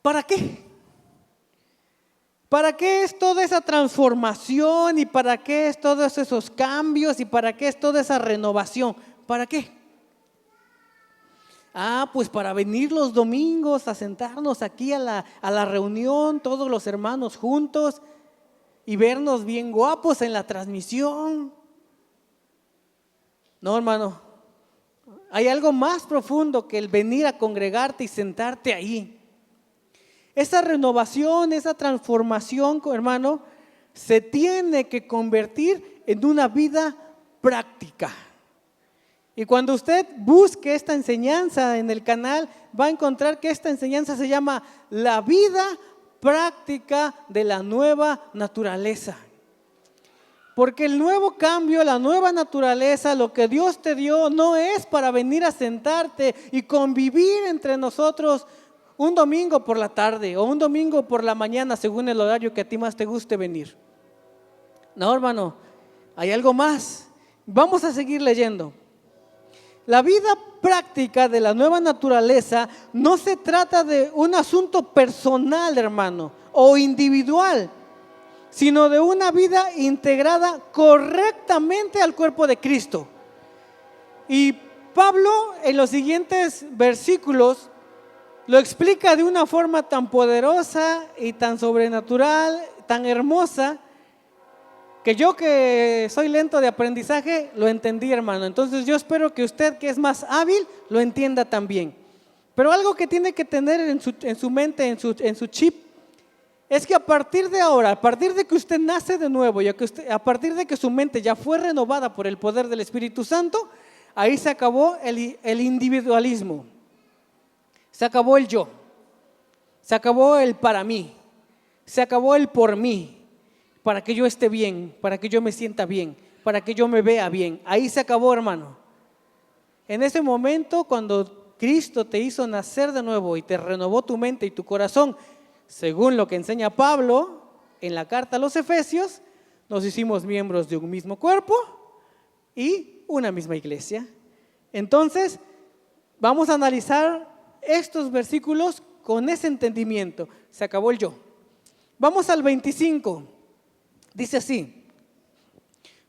Speaker 1: ¿Para qué? ¿Para qué es toda esa transformación y para qué es todos esos cambios y para qué es toda esa renovación? ¿Para qué? Pues para venir los domingos a sentarnos aquí a la reunión, todos los hermanos juntos y vernos bien guapos en la transmisión. No, hermano. Hay algo más profundo que el venir a congregarte y sentarte ahí. Esa renovación, esa transformación, hermano, se tiene que convertir en una vida práctica. Y cuando usted busque esta enseñanza en el canal, va a encontrar que esta enseñanza se llama la vida práctica de la nueva naturaleza. Porque el nuevo cambio, la nueva naturaleza, lo que Dios te dio no es para venir a sentarte y convivir entre nosotros un domingo por la tarde o un domingo por la mañana según el horario que a ti más te guste venir. No, hermano, hay algo más. Vamos a seguir leyendo. La vida práctica de la nueva naturaleza no se trata de un asunto personal, hermano, o individual. sino de una vida integrada correctamente al cuerpo de Cristo. Y Pablo en los siguientes versículos lo explica de una forma tan poderosa y tan sobrenatural, tan hermosa, que yo, que soy lento de aprendizaje, lo entendí, hermano. Entonces yo espero que usted, que es más hábil, lo entienda también. Pero algo que tiene que tener en su mente, en su chip, es que a partir de ahora, a partir de que usted nace de nuevo y a partir de que su mente ya fue renovada por el poder del Espíritu Santo, ahí se acabó el individualismo, se acabó el yo, se acabó el para mí, se acabó el por mí, para que yo esté bien, para que yo me sienta bien, para que yo me vea bien. Ahí se acabó, hermano. En ese momento, cuando Cristo te hizo nacer de nuevo y te renovó tu mente y tu corazón, según lo que enseña Pablo en la carta a los Efesios, nos hicimos miembros de un mismo cuerpo y una misma iglesia. Entonces, vamos a analizar estos versículos con ese entendimiento. Se acabó el yo. Vamos al 25. Dice así: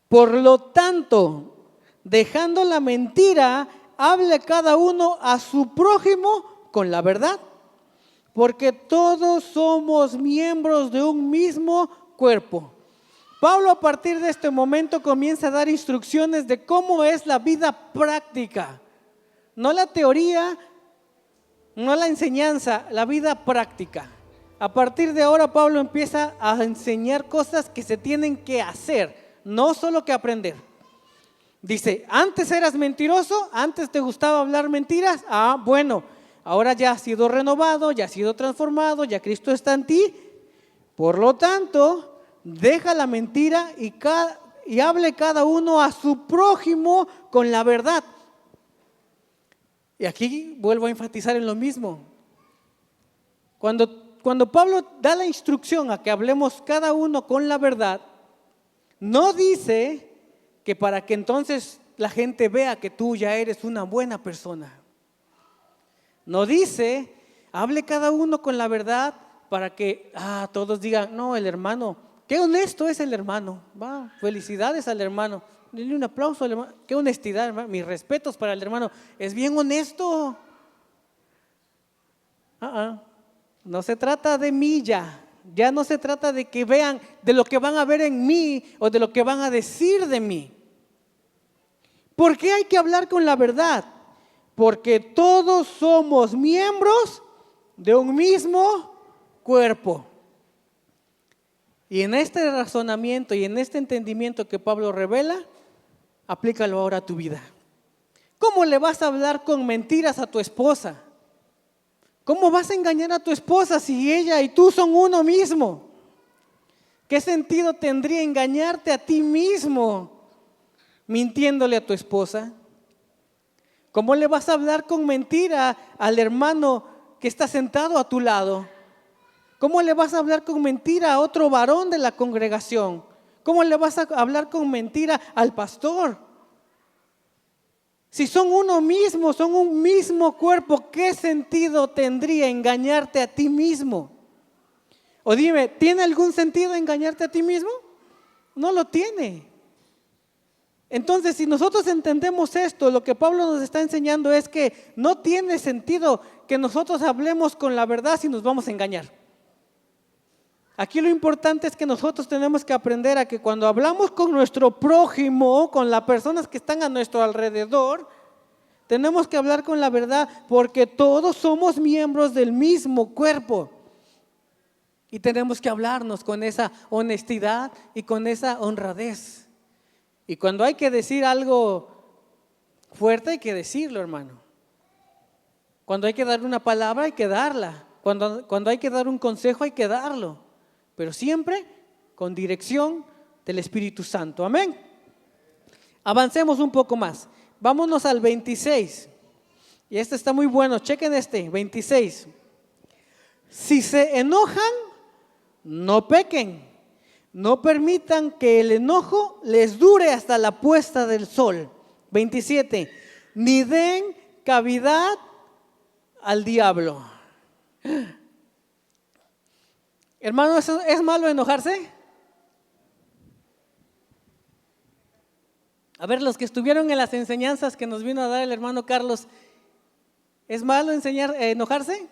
Speaker 1: por lo tanto, dejando la mentira, hable cada uno a su prójimo con la verdad, porque todos somos miembros de un mismo cuerpo. Pablo, a partir de este momento, comienza a dar instrucciones de cómo es la vida práctica, no la teoría, no la enseñanza, la vida práctica. A partir de ahora, Pablo empieza a enseñar cosas que se tienen que hacer, no solo que aprender. Dice, antes eras mentiroso, antes te gustaba hablar mentiras. Bueno, ahora ya has sido renovado, ya has sido transformado, ya Cristo está en ti. Por lo tanto, deja la mentira y hable cada uno a su prójimo con la verdad. Y aquí vuelvo a enfatizar en lo mismo. Cuando Pablo da la instrucción a que hablemos cada uno con la verdad, no dice que para que entonces la gente vea que tú ya eres una buena persona. No dice, hable cada uno con la verdad para que todos digan, no, el hermano, qué honesto es el hermano. Felicidades al hermano. Dile un aplauso al hermano. Qué honestidad, hermano. Mis respetos para el hermano. Es bien honesto. No se trata de mí ya no se trata de que vean de lo que van a ver en mí o de lo que van a decir de mí. ¿Por qué hay que hablar con la verdad? Porque todos somos miembros de un mismo cuerpo. Y en este razonamiento y en este entendimiento que Pablo revela, aplícalo ahora a tu vida. ¿Cómo le vas a hablar con mentiras a tu esposa? ¿Cómo vas a engañar a tu esposa si ella y tú son uno mismo? ¿Qué sentido tendría engañarte a ti mismo mintiéndole a tu esposa? ¿Cómo le vas a hablar con mentira al hermano que está sentado a tu lado? ¿Cómo le vas a hablar con mentira a otro varón de la congregación? ¿Cómo le vas a hablar con mentira al pastor? Si son uno mismo, son un mismo cuerpo, ¿qué sentido tendría engañarte a ti mismo? O dime, ¿tiene algún sentido engañarte a ti mismo? No lo tiene. Entonces, si nosotros entendemos esto, lo que Pablo nos está enseñando es que no tiene sentido que nosotros hablemos con la verdad si nos vamos a engañar. Aquí lo importante es que nosotros tenemos que aprender a que cuando hablamos con nuestro prójimo, con las personas que están a nuestro alrededor, tenemos que hablar con la verdad porque todos somos miembros del mismo cuerpo. Y tenemos que hablarnos con esa honestidad y con esa honradez. Y cuando hay que decir algo fuerte, hay que decirlo, hermano. Cuando hay que dar una palabra, hay que darla. Cuando hay que dar un consejo, hay que darlo. Pero siempre con dirección del Espíritu Santo. Amén. Avancemos un poco más. Vámonos al 26. Y este está muy bueno. Chequen este, 26. Si se enojan, no pequen. No permitan que el enojo les dure hasta la puesta del sol. 27. Ni den cavidad al diablo. Hermano, ¿es malo enojarse? A ver, los que estuvieron en las enseñanzas que nos vino a dar el hermano Carlos, ¿es malo enojarse?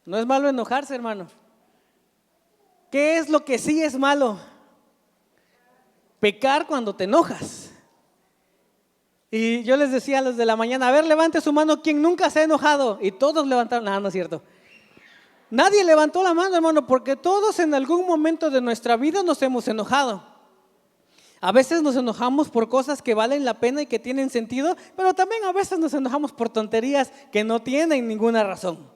Speaker 1: No es malo enojarse, hermano. ¿Qué es lo que sí es malo? Pecar cuando te enojas. Y yo les decía a los de la mañana, a ver, levante su mano, ¿quién nunca se ha enojado? Y todos levantaron, no es cierto. Nadie levantó la mano, hermano, porque todos en algún momento de nuestra vida nos hemos enojado. A veces nos enojamos por cosas que valen la pena y que tienen sentido, pero también a veces nos enojamos por tonterías que no tienen ninguna razón.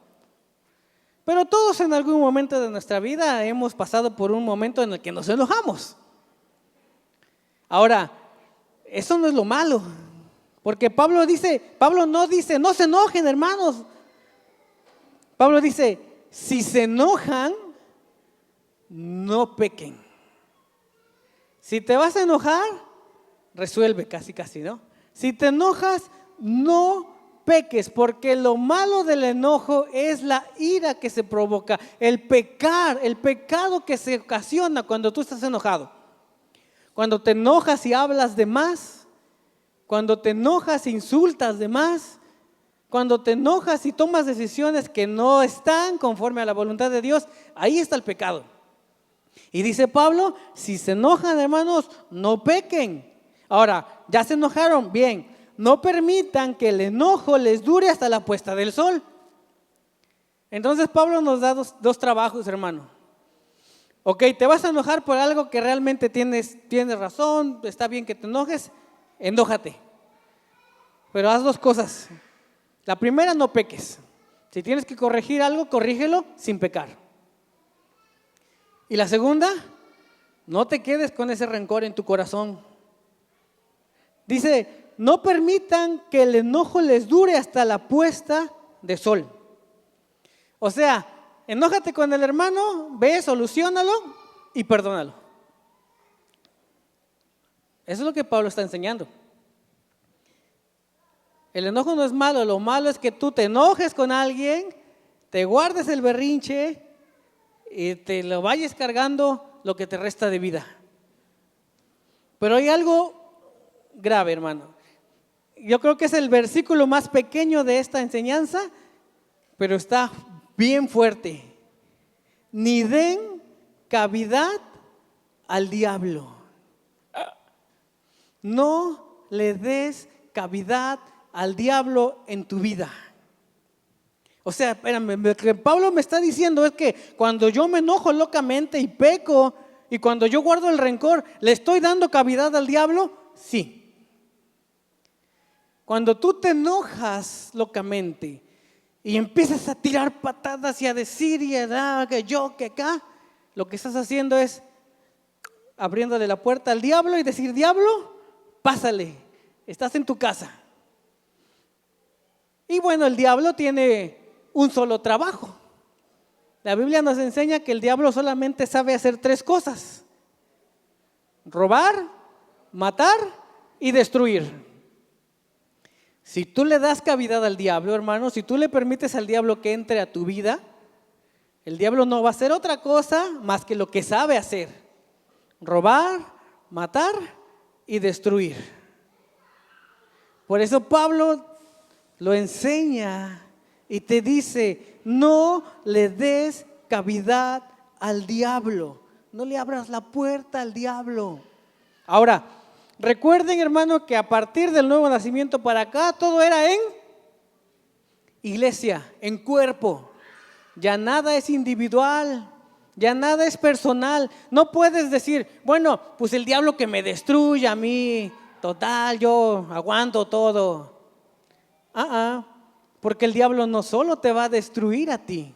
Speaker 1: Pero todos en algún momento de nuestra vida hemos pasado por un momento en el que nos enojamos. Ahora, eso no es lo malo, porque Pablo no dice, no se enojen, hermanos. Pablo dice, si se enojan, no pequen. Si te vas a enojar, resuelve casi, ¿no? Si te enojas, no peques, porque lo malo del enojo es la ira que se provoca, el pecado que se ocasiona cuando tú estás enojado. Cuando te enojas y hablas de más, cuando te enojas e insultas de más, cuando te enojas y tomas decisiones que no están conforme a la voluntad de Dios, ahí está el pecado. Y dice Pablo, si se enojan, hermanos, no pequen. Ahora, ya se enojaron, bien, no permitan que el enojo les dure hasta la puesta del sol. Entonces Pablo nos da dos trabajos, hermano. Ok, te vas a enojar por algo que realmente tienes razón, está bien que te enojes, enójate. Pero haz dos cosas. La primera, no peques. Si tienes que corregir algo, corrígelo sin pecar. Y la segunda, no te quedes con ese rencor en tu corazón. Dice, no permitan que el enojo les dure hasta la puesta de sol. O sea, enójate con el hermano, ve, soluciónalo y perdónalo. Eso es lo que Pablo está enseñando. El enojo no es malo, lo malo es que tú te enojes con alguien, te guardes el berrinche y te lo vayas cargando lo que te resta de vida. Pero hay algo grave, hermano. Yo creo que es el versículo más pequeño de esta enseñanza, pero está bien fuerte. Ni den cavidad al diablo. No le des cavidad al diablo en tu vida. O sea, espérame, lo que Pablo me está diciendo es que cuando yo me enojo locamente y peco, y cuando yo guardo el rencor, ¿le estoy dando cavidad al diablo? Sí. Cuando tú te enojas locamente y empiezas a tirar patadas y a decir que yo, que acá, lo que estás haciendo es abriéndole la puerta al diablo y decir, diablo, pásale, estás en tu casa. Y bueno, el diablo tiene un solo trabajo. La Biblia nos enseña que el diablo solamente sabe hacer 3 cosas: robar, matar y destruir. Si tú le das cavidad al diablo, hermano, si tú le permites al diablo que entre a tu vida, el diablo no va a hacer otra cosa más que lo que sabe hacer: robar, matar y destruir. Por eso Pablo lo enseña y te dice, no le des cavidad al diablo, no le abras la puerta al diablo. Ahora, recuerden, hermano, que a partir del nuevo nacimiento para acá, todo era en iglesia, en cuerpo. Ya nada es individual, ya nada es personal. No puedes decir, bueno, pues el diablo que me destruya a mí, total, yo aguanto todo. Porque el diablo no solo te va a destruir a ti,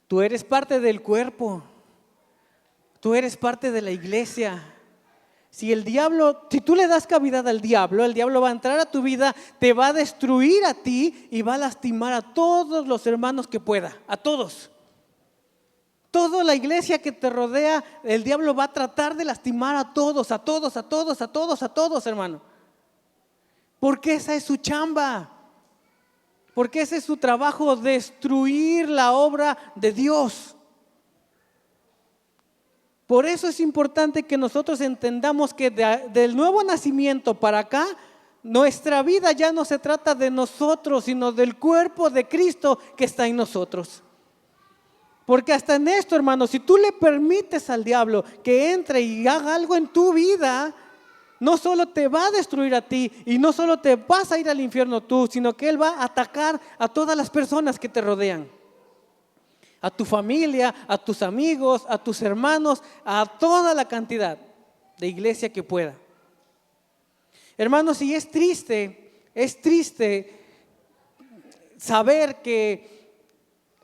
Speaker 1: tú eres parte del cuerpo, tú eres parte de la iglesia. Si tú le das cavidad al diablo, el diablo va a entrar a tu vida, te va a destruir a ti y va a lastimar a todos los hermanos que pueda, a todos. Toda la iglesia que te rodea, el diablo va a tratar de lastimar a todos, hermano. Porque esa es su chamba. Porque ese es su trabajo, destruir la obra de Dios. Por eso es importante que nosotros entendamos que del nuevo nacimiento para acá, nuestra vida ya no se trata de nosotros, sino del cuerpo de Cristo que está en nosotros. Porque hasta en esto, hermano, si tú le permites al diablo que entre y haga algo en tu vida, no solo te va a destruir a ti y no solo te vas a ir al infierno tú, sino que él va a atacar a todas las personas que te rodean. A tu familia, a tus amigos, a tus hermanos, a toda la cantidad de iglesia que pueda. Hermanos, y es triste saber que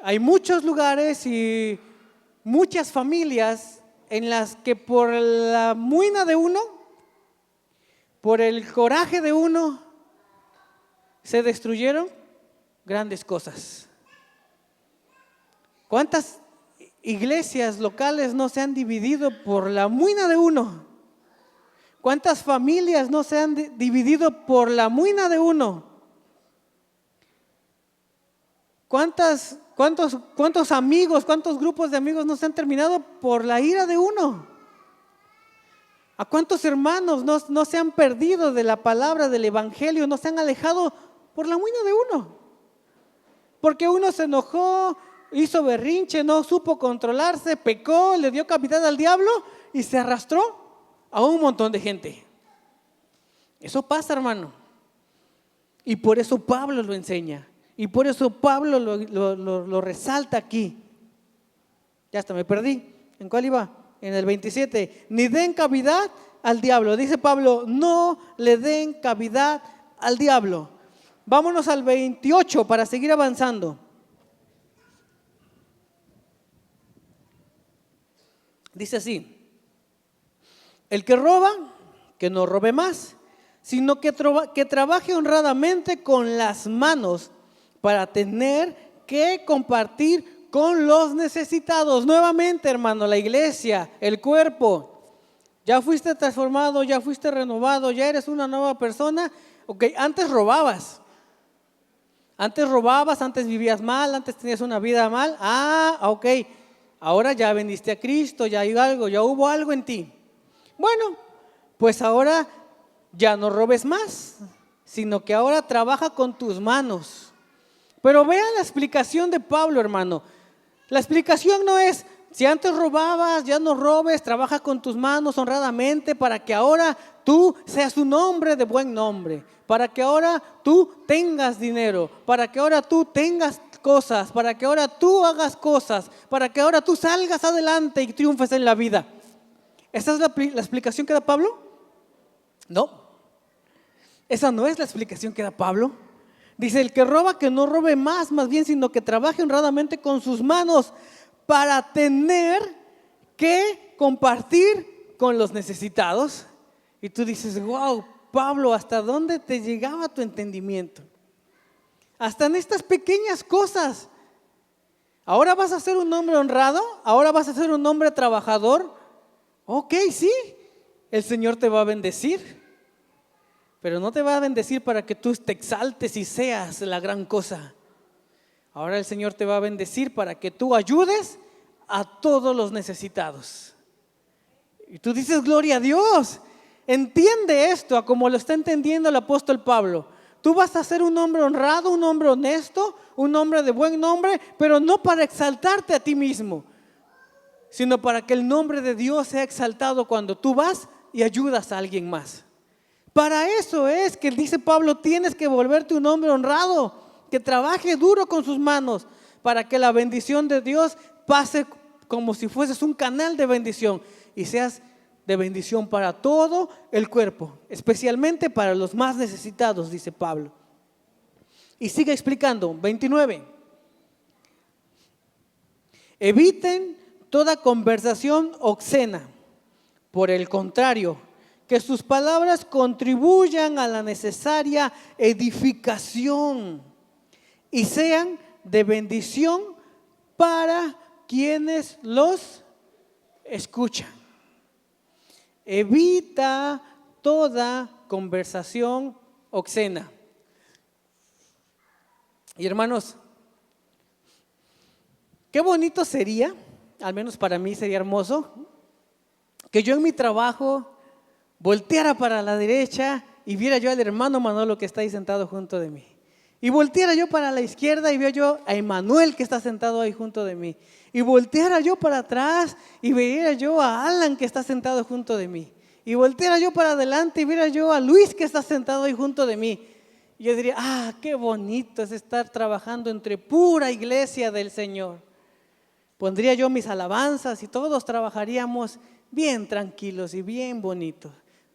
Speaker 1: hay muchos lugares y muchas familias en las que por la muina de uno, por el coraje de uno, se destruyeron grandes cosas. ¿Cuántas iglesias locales no se han dividido por la muina de uno? ¿Cuántas familias no se han dividido por la muina de uno? ¿Cuántos amigos, cuántos grupos de amigos no se han terminado por la ira de uno? ¿A cuántos hermanos no se han perdido de la palabra del evangelio, no se han alejado por la muina de uno? Porque uno se enojó, hizo berrinche, no supo controlarse, pecó, le dio capital al diablo y se arrastró a un montón de gente. Eso pasa, hermano. Y por eso Pablo lo enseña. Y por eso Pablo lo resalta aquí. Ya hasta me perdí. ¿En cuál iba? En el 27. Ni den cavidad al diablo. Dice Pablo, no le den cavidad al diablo. Vámonos al 28 para seguir avanzando. Dice así: el que roba, que no robe más, sino que trabaje honradamente con las manos para tener que compartir con los necesitados. Nuevamente, hermano, la iglesia, el cuerpo. Ya fuiste transformado, ya fuiste renovado, ya eres una nueva persona. Ok, antes robabas. Antes vivías mal, antes tenías una vida mal. Ok, ahora ya vendiste a Cristo, ya hay algo, ya hubo algo en ti. Bueno, pues ahora ya no robes más, sino que ahora trabaja con tus manos. Pero vean la explicación de Pablo, hermano. La explicación no es, si antes robabas, ya no robes, trabaja con tus manos honradamente para que ahora tú seas un hombre de buen nombre, para que ahora tú tengas dinero, para que ahora tú tengas cosas, para que ahora tú hagas cosas, para que ahora tú salgas adelante y triunfes en la vida. ¿Esa es la explicación que da Pablo? No, esa no es la explicación que da Pablo. Dice, el que roba, que no robe más bien, sino que trabaje honradamente con sus manos para tener que compartir con los necesitados. Y tú dices, wow, Pablo, ¿hasta dónde te llegaba tu entendimiento? Hasta en estas pequeñas cosas. ¿Ahora vas a ser un hombre honrado? ¿Ahora vas a ser un hombre trabajador? Ok, sí, el Señor te va a bendecir. Pero no te va a bendecir para que tú te exaltes y seas la gran cosa. Ahora el Señor te va a bendecir para que tú ayudes a todos los necesitados. Y tú dices, gloria a Dios. Entiende esto a como lo está entendiendo el apóstol Pablo. Tú vas a ser un hombre honrado, un hombre honesto, un hombre de buen nombre, pero no para exaltarte a ti mismo, sino para que el nombre de Dios sea exaltado cuando tú vas y ayudas a alguien más. Para eso es que dice Pablo, tienes que volverte un hombre honrado, que trabaje duro con sus manos, para que la bendición de Dios pase como si fueses un canal de bendición y seas de bendición para todo el cuerpo, especialmente para los más necesitados, dice Pablo. Y sigue explicando, 29. Eviten toda conversación obscena. Por el contrario, que sus palabras contribuyan a la necesaria edificación y sean de bendición para quienes los escuchan. Evita toda conversación obscena. Y hermanos, qué bonito sería, al menos para mí sería hermoso, que yo en mi trabajo volteara para la derecha y viera yo al hermano Manolo que está ahí sentado junto de mí. Y volteara yo para la izquierda y veo yo a Emanuel que está sentado ahí junto de mí. Y volteara yo para atrás y viera yo a Alan que está sentado junto de mí. Y volteara yo para adelante y viera yo a Luis que está sentado ahí junto de mí. Y yo diría, qué bonito es estar trabajando entre pura iglesia del Señor. Pondría yo mis alabanzas y todos trabajaríamos bien tranquilos y bien bonitos.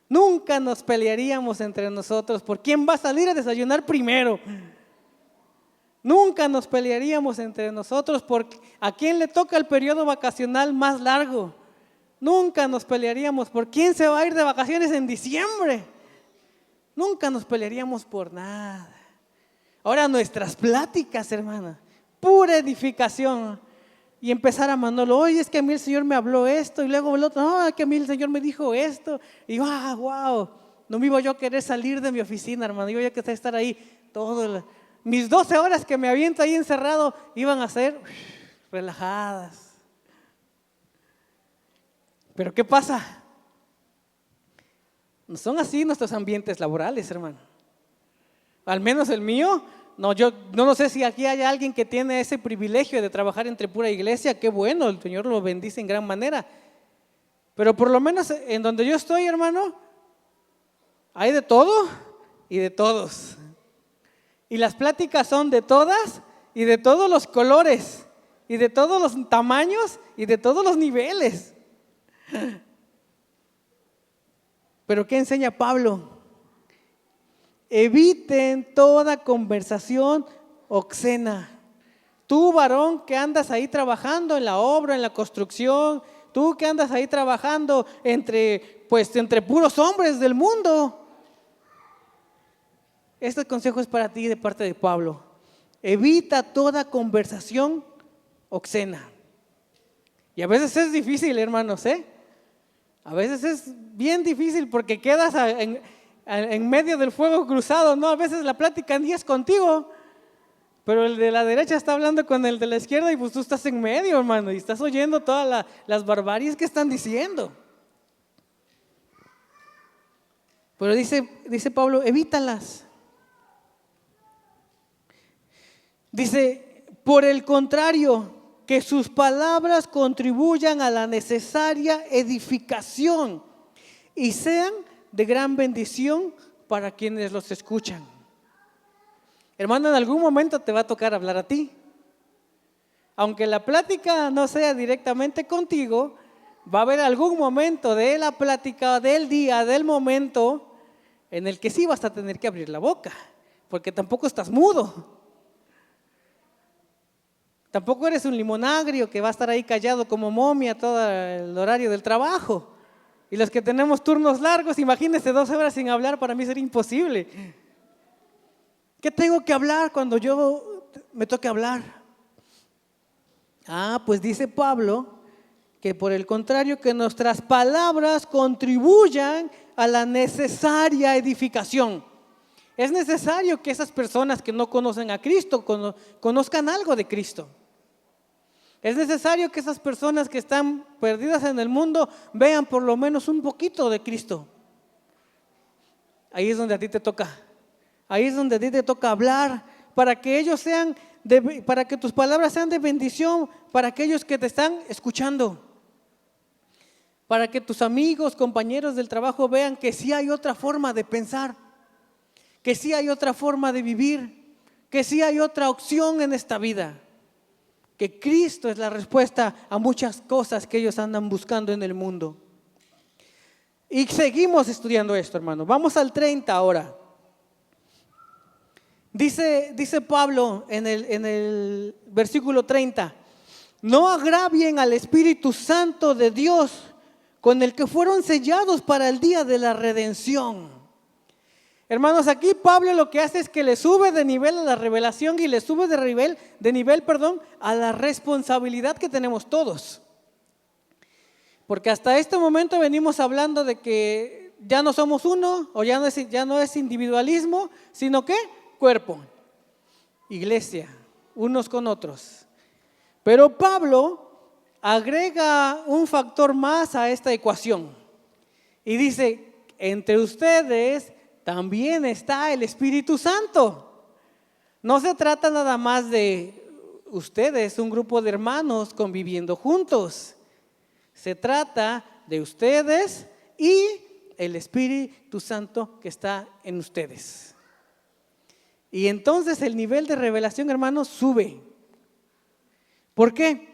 Speaker 1: Nunca nos pelearíamos entre nosotros por quién va a salir a desayunar primero. Nunca nos pelearíamos entre nosotros por a quién le toca el periodo vacacional más largo. Nunca nos pelearíamos por quién se va a ir de vacaciones en diciembre. Nunca nos pelearíamos por nada. Ahora nuestras pláticas, hermana, pura edificación. Y empezar a Manolo, oye, es que a mí el Señor me habló esto. Y luego el otro, no, que a mí el Señor me dijo esto. Y wow, no me iba yo a querer salir de mi oficina, hermano. Iba yo a querer estar ahí todo. Mis 12 horas que me aviento ahí encerrado iban a ser relajadas. Pero ¿qué pasa? No son así nuestros ambientes laborales, hermano. Al menos el mío. No, yo no sé si aquí hay alguien que tiene ese privilegio de trabajar entre pura iglesia. Qué bueno, el Señor lo bendice en gran manera. Pero por lo menos en donde yo estoy, hermano, hay de todo y de todos. Y las pláticas son de todas y de todos los colores y de todos los tamaños y de todos los niveles. Pero ¿qué enseña Pablo? Eviten toda conversación obscena. Tú, varón, que andas ahí trabajando en la obra, en la construcción, tú que andas ahí trabajando entre puros hombres del mundo. Este consejo es para ti de parte de Pablo. Evita toda conversación obscena. Y a veces es difícil, hermanos, A veces es bien difícil porque quedas en medio del fuego cruzado, ¿no? A veces la plática ni es contigo, pero el de la derecha está hablando con el de la izquierda y pues tú estás en medio, hermano, y estás oyendo todas las barbaries que están diciendo. Pero dice Pablo, evítalas. Dice, por el contrario, que sus palabras contribuyan a la necesaria edificación y sean de gran bendición para quienes los escuchan. Hermano, en algún momento te va a tocar hablar a ti. Aunque la plática no sea directamente contigo, va a haber algún momento de la plática, del día, del momento, en el que sí vas a tener que abrir la boca, porque tampoco estás mudo. Tampoco eres un limonagrio que va a estar ahí callado como momia todo el horario del trabajo. Y los que tenemos turnos largos, imagínense 12 horas sin hablar, para mí sería imposible. ¿Qué tengo que hablar cuando yo me toque hablar? Pues dice Pablo que por el contrario, que nuestras palabras contribuyan a la necesaria edificación. Es necesario que esas personas que no conocen a Cristo conozcan algo de Cristo. Es necesario que esas personas que están perdidas en el mundo vean por lo menos un poquito de Cristo. Ahí es donde a ti te toca. Ahí es donde a ti te toca hablar para que ellos para que tus palabras sean de bendición para aquellos que te están escuchando. Para que tus amigos, compañeros del trabajo vean que sí hay otra forma de pensar, que sí hay otra forma de vivir, que sí hay otra opción en esta vida. Que Cristo es la respuesta a muchas cosas que ellos andan buscando en el mundo. Y seguimos estudiando esto, hermano. Vamos al 30 ahora. Dice Pablo en el versículo 30, no agravien al Espíritu Santo de Dios con el que fueron sellados para el día de la redención. Hermanos, aquí Pablo lo que hace es que le sube de nivel a la revelación y le sube de nivel a la responsabilidad que tenemos todos. Porque hasta este momento venimos hablando de que ya no somos uno, o ya no es individualismo, sino que cuerpo, iglesia, unos con otros. Pero Pablo agrega un factor más a esta ecuación y dice, entre ustedes también está el Espíritu Santo. No se trata nada más de ustedes, un grupo de hermanos conviviendo juntos. Se trata de ustedes y el Espíritu Santo que está en ustedes. Y entonces el nivel de revelación, hermanos, sube. ¿Por qué?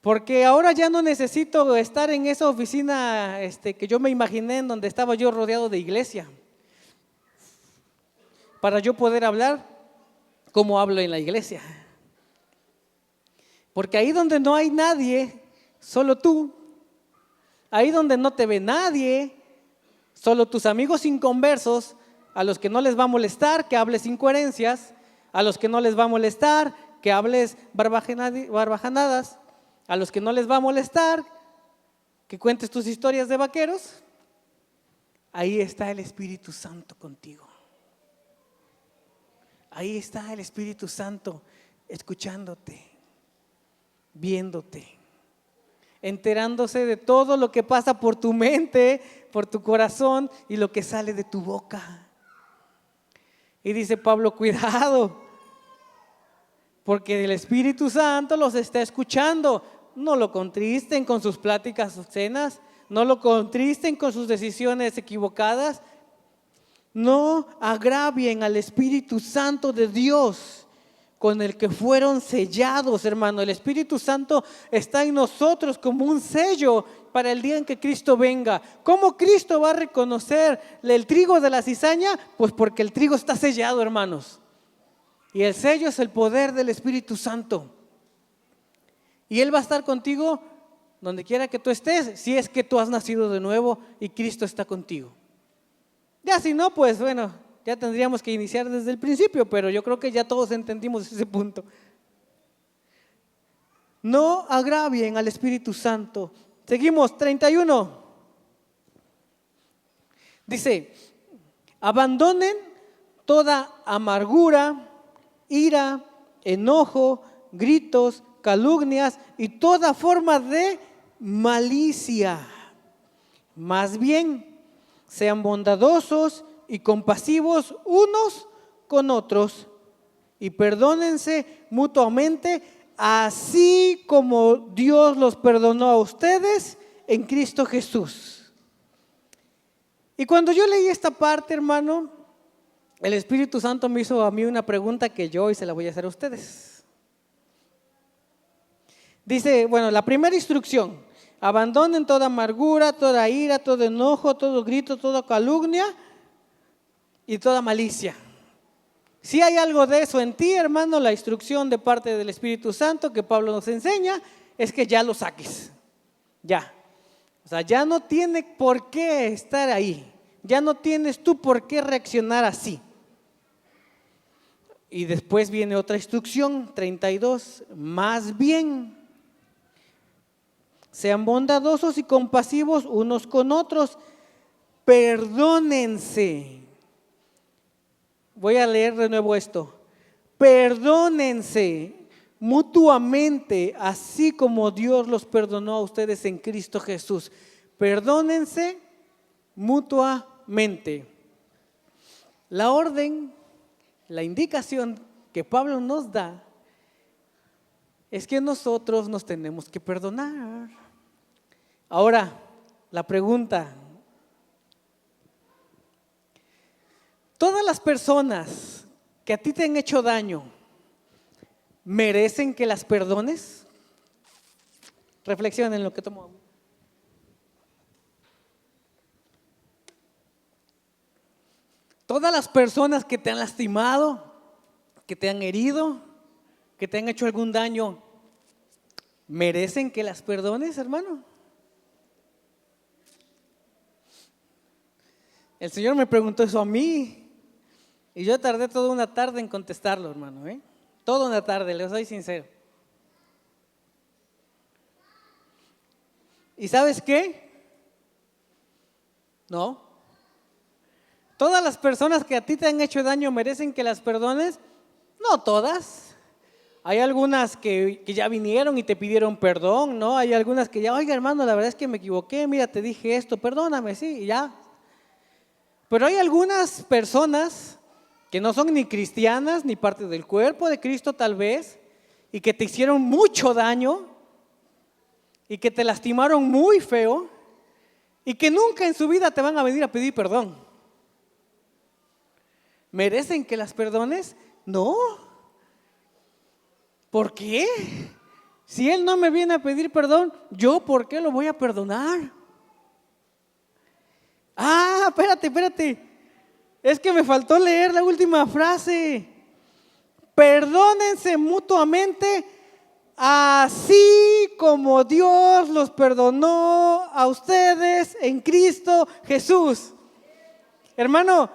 Speaker 1: Porque ahora ya no necesito estar en esa oficina que yo me imaginé, en donde estaba yo rodeado de iglesia, para yo poder hablar como hablo en la iglesia. Porque ahí donde no hay nadie, solo tú. Ahí donde no te ve nadie, solo tus amigos inconversos, a los que no les va a molestar que hables incoherencias, a los que no les va a molestar que hables barbajanadas, a los que no les va a molestar que cuentes tus historias de vaqueros. Ahí está el Espíritu Santo contigo. Ahí está el Espíritu Santo escuchándote, viéndote, enterándose de todo lo que pasa por tu mente, por tu corazón y lo que sale de tu boca. Y dice Pablo, cuidado, porque el Espíritu Santo los está escuchando. No lo contristen con sus pláticas obscenas, no lo contristen con sus decisiones equivocadas. No agravien al Espíritu Santo de Dios, con el que fueron sellados, hermano. El Espíritu Santo está en nosotros como un sello para el día en que Cristo venga. ¿Cómo Cristo va a reconocer el trigo de la cizaña? Pues porque el trigo está sellado, hermanos. Y el sello es el poder del Espíritu Santo. Y Él va a estar contigo donde quiera que tú estés, si es que tú has nacido de nuevo y Cristo está contigo. Ya si no, pues bueno, ya tendríamos que iniciar desde el principio, pero yo creo que ya todos entendimos ese punto. No agravien al Espíritu Santo. Seguimos, 31. Dice, abandonen toda amargura, ira, enojo, gritos, calumnias y toda forma de malicia. Más bien, sean bondadosos y compasivos unos con otros y perdónense mutuamente, así como Dios los perdonó a ustedes en Cristo Jesús. Y cuando yo leí esta parte, hermano, el Espíritu Santo me hizo a mí una pregunta que yo hoy se la voy a hacer a ustedes. Dice, bueno, la primera instrucción: abandonen toda amargura, toda ira, todo enojo, todo grito, toda calumnia y toda malicia. Si hay algo de eso en ti, hermano, la instrucción de parte del Espíritu Santo que Pablo nos enseña es que ya lo saques. Ya. O sea, ya no tiene por qué estar ahí. Ya no tienes tú por qué reaccionar así. Y después viene otra instrucción, 32. Más bien, sean bondadosos y compasivos unos con otros. Perdónense. Voy a leer de nuevo esto. Perdónense mutuamente, así como Dios los perdonó a ustedes en Cristo Jesús. Perdónense mutuamente. La orden, la indicación que Pablo nos da es que nosotros nos tenemos que perdonar. Ahora, la pregunta: ¿todas las personas que a ti te han hecho daño merecen que las perdones? Reflexionen en lo que tomo. Todas las personas que te han lastimado, que te han herido, que te han hecho algún daño, ¿merecen que las perdones, hermano? El Señor me preguntó eso a mí y yo tardé toda una tarde en contestarlo, hermano, Toda una tarde, le soy sincero. ¿Y sabes qué? No. ¿Todas las personas que a ti te han hecho daño merecen que las perdones? No todas. Hay algunas que ya vinieron y te pidieron perdón, ¿no? Hay algunas que ya, oiga hermano, la verdad es que me equivoqué, mira, te dije esto, perdóname, sí, y ya. Pero hay algunas personas que no son ni cristianas, ni parte del cuerpo de Cristo tal vez, y que te hicieron mucho daño, y que te lastimaron muy feo, y que nunca en su vida te van a venir a pedir perdón. ¿Merecen que las perdones? No. ¿Por qué? Si Él no me viene a pedir perdón, ¿yo por qué lo voy a perdonar? Ah, espérate. Es que me faltó leer la última frase. Perdónense mutuamente, así como Dios los perdonó a ustedes en Cristo Jesús. Hermano,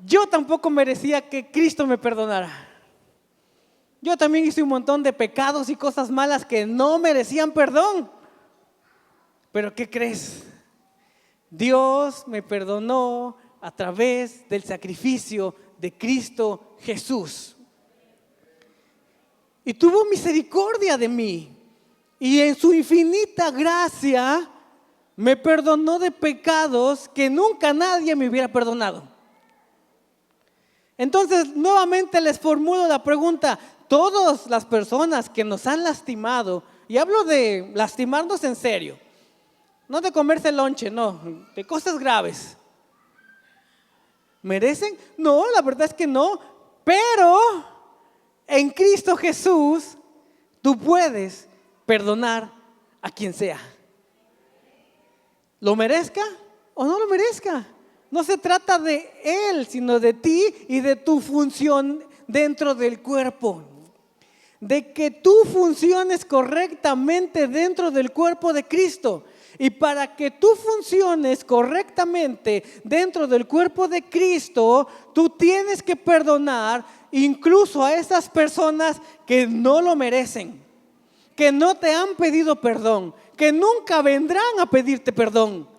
Speaker 1: yo tampoco merecía que Cristo me perdonara. Yo también hice un montón de pecados y cosas malas que no merecían perdón. Pero ¿qué crees? Dios me perdonó a través del sacrificio de Cristo Jesús. Y tuvo misericordia de mí. Y en su infinita gracia me perdonó de pecados que nunca nadie me hubiera perdonado. Entonces, nuevamente les formulo la pregunta. Todas las personas que nos han lastimado, y hablo de lastimarnos en serio, no de comerse lonche, no, de cosas graves, ¿merecen? No, la verdad es que no, pero en Cristo Jesús tú puedes perdonar a quien sea. ¿Lo merezca o no lo merezca? No se trata de Él, sino de ti y de tu función dentro del cuerpo. De que tú funciones correctamente dentro del cuerpo de Cristo. Y para que tú funciones correctamente dentro del cuerpo de Cristo, tú tienes que perdonar incluso a esas personas que no lo merecen, que no te han pedido perdón, que nunca vendrán a pedirte perdón.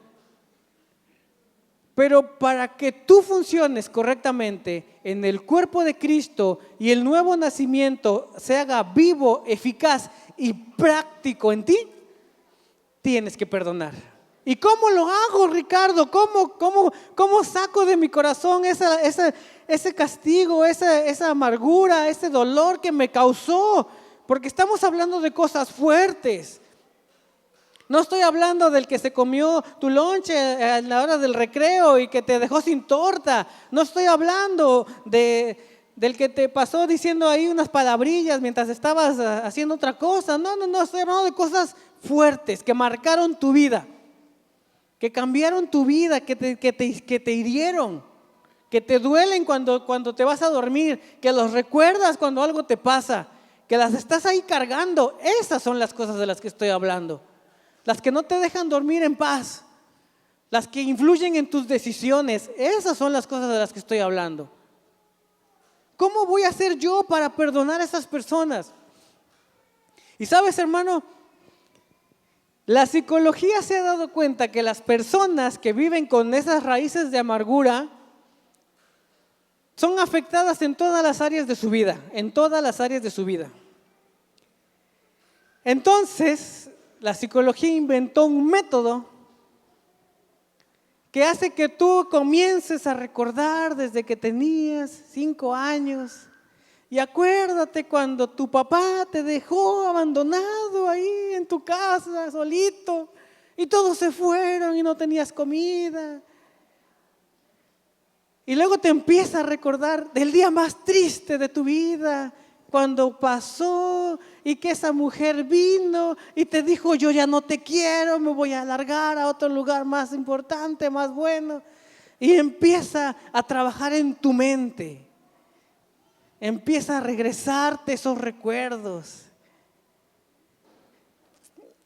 Speaker 1: Pero para que tú funciones correctamente en el cuerpo de Cristo y el nuevo nacimiento se haga vivo, eficaz y práctico en ti, tienes que perdonar. ¿Y cómo lo hago, Ricardo? ¿Cómo saco de mi corazón ese castigo, esa amargura, ese dolor que me causó? Porque estamos hablando de cosas fuertes. No estoy hablando del que se comió tu lonche a la hora del recreo y que te dejó sin torta. No estoy hablando del que te pasó diciendo ahí unas palabrillas mientras estabas haciendo otra cosa. No, estoy hablando de cosas fuertes que marcaron tu vida, que cambiaron tu vida, que te hirieron, que te duelen cuando te vas a dormir, que los recuerdas cuando algo te pasa, que las estás ahí cargando. Esas son las cosas de las que estoy hablando. Las que no te dejan dormir en paz, las que influyen en tus decisiones, esas son las cosas de las que estoy hablando. ¿Cómo voy a hacer yo para perdonar a esas personas? Y sabes, hermano, la psicología se ha dado cuenta que las personas que viven con esas raíces de amargura son afectadas en todas las áreas de su vida, Entonces, la psicología inventó un método que hace que tú comiences a recordar desde que tenías 5 años. Y acuérdate cuando tu papá te dejó abandonado ahí en tu casa, solito, y todos se fueron y no tenías comida. Y luego te empieza a recordar del día más triste de tu vida, cuando pasó y que esa mujer vino y te dijo: yo ya no te quiero, me voy a largar a otro lugar más importante, más bueno. Y empieza a trabajar en tu mente, empieza a regresarte esos recuerdos.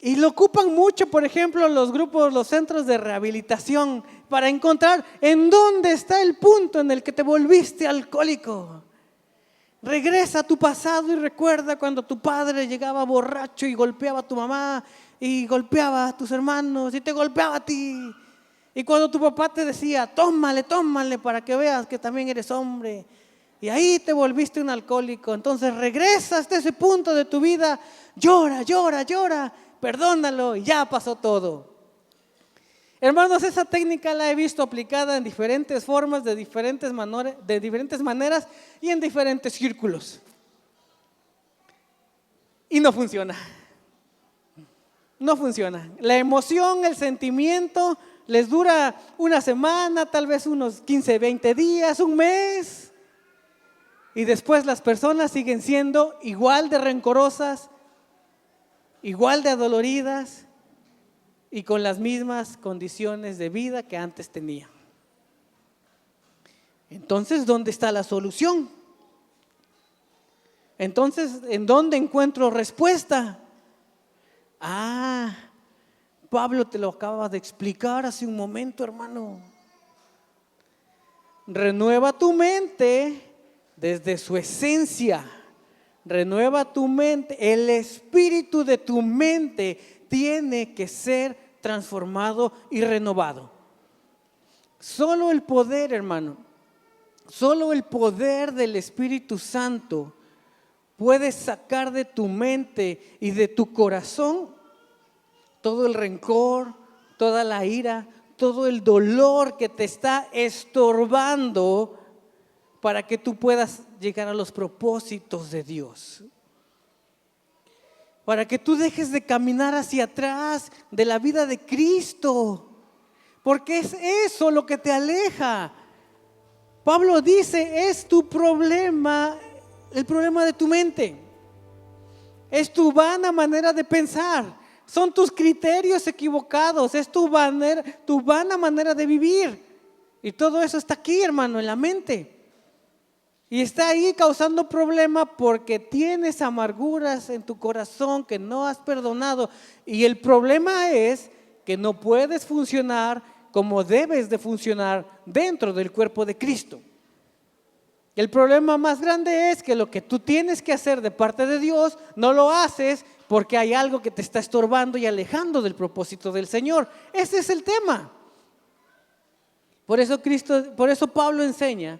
Speaker 1: Y lo ocupan mucho, por ejemplo, los grupos, los centros de rehabilitación, para encontrar en dónde está el punto en el que te volviste alcohólico. Regresa a tu pasado y recuerda cuando tu padre llegaba borracho y golpeaba a tu mamá y golpeaba a tus hermanos y te golpeaba a ti. Y cuando tu papá te decía: tómale para que veas que también eres hombre. y ahí te volviste un alcohólico. Entonces regresas de ese punto de tu vida, llora, llora, llora, perdónalo y ya pasó todo. Hermanos, esa técnica la he visto aplicada en diferentes formas, de diferentes maneras y en diferentes círculos. Y no funciona. No funciona. La emoción, el sentimiento les dura una semana, tal vez unos 15, 20 días, un mes. Y después las personas siguen siendo igual de rencorosas, igual de adoloridas y con las mismas condiciones de vida que antes tenían. Entonces, ¿dónde está la solución? Entonces, ¿en dónde encuentro respuesta? Pablo te lo acaba de explicar hace un momento, hermano. Renueva tu mente desde su esencia. Renueva tu mente. El espíritu de tu mente tiene que ser transformado y renovado. Solo el poder, hermano, solo el poder del Espíritu Santo puede sacar de tu mente y de tu corazón todo el rencor, toda la ira, todo el dolor que te está estorbando para que tú puedas llegar a los propósitos de Dios. Para que tú dejes de caminar hacia atrás de la vida de Cristo, porque es eso lo que te aleja. Pablo dice, es tu problema, el problema de tu mente, es tu vana manera de pensar, son tus criterios equivocados, es tu vana manera de vivir. Y todo eso está aquí, hermano, en la mente. Y está ahí causando problema porque tienes amarguras en tu corazón que no has perdonado. Y el problema es que no puedes funcionar como debes de funcionar dentro del cuerpo de Cristo. El problema más grande es que lo que tú tienes que hacer de parte de Dios no lo haces porque hay algo que te está estorbando y alejando del propósito del Señor. Ese es el tema. Por eso Pablo enseña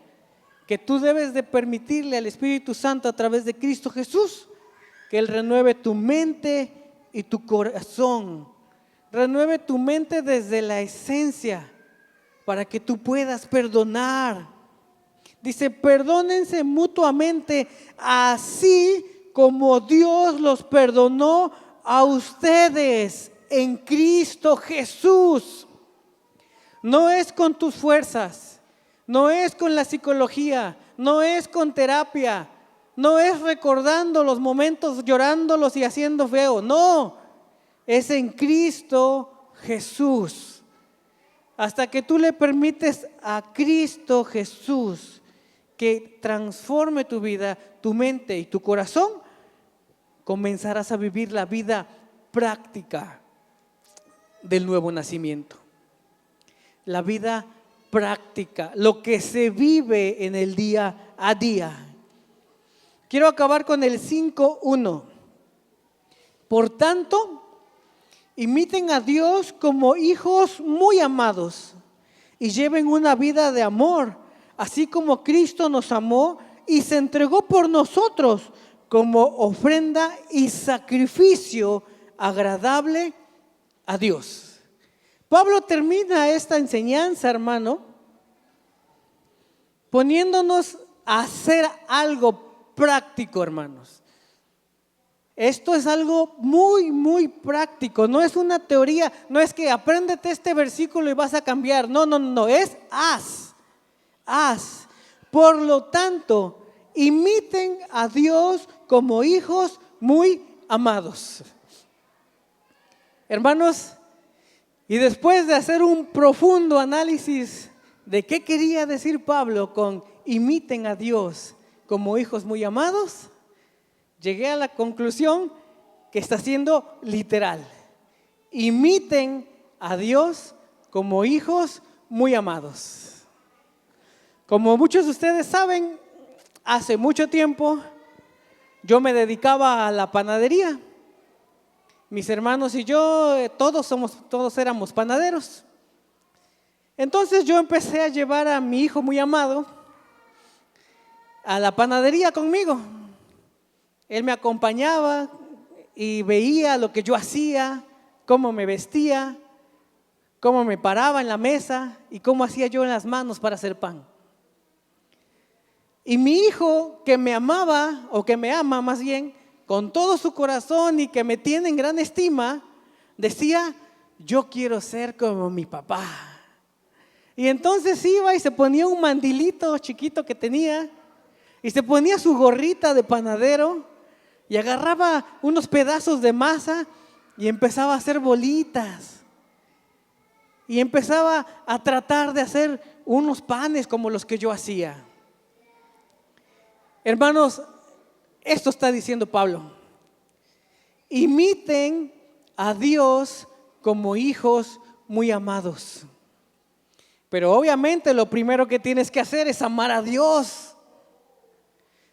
Speaker 1: que tú debes de permitirle al Espíritu Santo a través de Cristo Jesús que Él renueve tu mente y tu corazón. Renueve tu mente desde la esencia para que tú puedas perdonar. Dice, perdónense mutuamente así como Dios los perdonó a ustedes en Cristo Jesús. No es con tus fuerzas. No es con la psicología, no es con terapia, no es recordando los momentos, llorándolos y haciendo feo. No, es en Cristo Jesús. Hasta que tú le permites a Cristo Jesús que transforme tu vida, tu mente y tu corazón, comenzarás a vivir la vida práctica del nuevo nacimiento. La vida práctica, lo que se vive en el día a día. Quiero acabar con el 5:1. Por tanto, imiten a Dios como hijos muy amados y lleven una vida de amor, así como Cristo nos amó y se entregó por nosotros como ofrenda y sacrificio agradable a Dios. Pablo termina esta enseñanza, hermano, poniéndonos a hacer algo práctico, hermanos. Esto es algo muy, muy práctico. No es una teoría, no es que apréndete este versículo y vas a cambiar. No, es haz. Por lo tanto, imiten a Dios como hijos muy amados. Hermanos, y después de hacer un profundo análisis de qué quería decir Pablo con imiten a Dios como hijos muy amados, llegué a la conclusión que está siendo literal. Imiten a Dios como hijos muy amados. Como muchos de ustedes saben, hace mucho tiempo yo me dedicaba a la panadería. Mis hermanos y yo, todos éramos panaderos. Entonces yo empecé a llevar a mi hijo muy amado a la panadería conmigo. Él me acompañaba y veía lo que yo hacía, cómo me vestía, cómo me paraba en la mesa y cómo hacía yo en las manos para hacer pan. Y mi hijo, que me amaba, o que me ama más bien, con todo su corazón y que me tiene en gran estima, decía: yo quiero ser como mi papá. Y entonces iba y se ponía un mandilito chiquito que tenía y se ponía su gorrita de panadero y agarraba unos pedazos de masa y empezaba a hacer bolitas. Y empezaba a tratar de hacer unos panes como los que yo hacía. Hermanos, esto está diciendo Pablo: imiten a Dios como hijos muy amados. Pero obviamente lo primero que tienes que hacer es amar a Dios.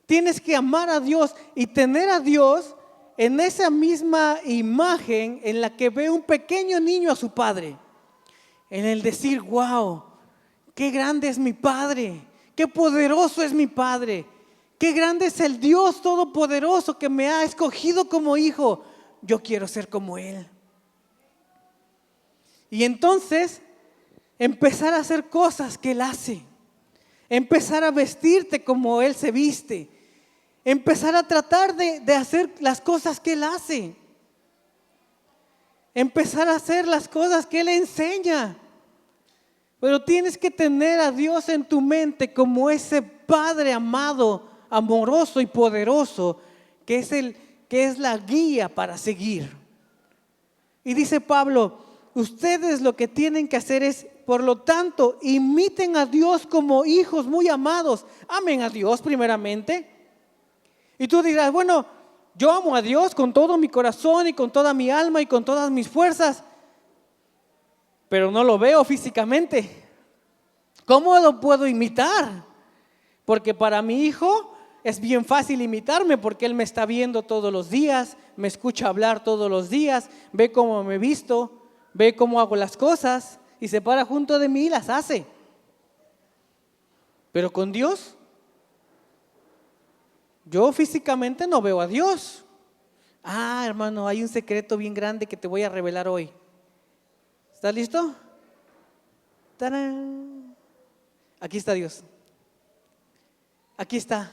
Speaker 1: Tienes que amar a Dios y tener a Dios en esa misma imagen en la que ve un pequeño niño a su padre. En el decir: wow, qué grande es mi Padre, qué poderoso es mi Padre, qué grande es el Dios todopoderoso que me ha escogido como hijo. Yo quiero ser como Él. Y entonces empezar a hacer cosas que Él hace, empezar a vestirte como Él se viste, empezar a tratar de hacer las cosas que Él hace, empezar a hacer las cosas que Él enseña. Pero tienes que tener a Dios en tu mente como ese Padre amado, amoroso y poderoso, que es la guía para seguir. Y dice Pablo: ustedes lo que tienen que hacer es, por lo tanto, imiten a Dios como hijos muy amados. Amen a Dios primeramente. Y tú dirás: bueno, yo amo a Dios con todo mi corazón y con toda mi alma y con todas mis fuerzas, pero no lo veo físicamente. ¿Cómo lo puedo imitar? Porque para mi hijo es bien fácil imitarme, porque él me está viendo todos los días, me escucha hablar todos los días, ve cómo me visto, ve cómo hago las cosas y se para junto de mí y las hace. Pero con Dios, yo físicamente no veo a Dios. Hermano, hay un secreto bien grande que te voy a revelar hoy. ¿Estás listo? ¡Tarán! Aquí está Dios. Aquí está.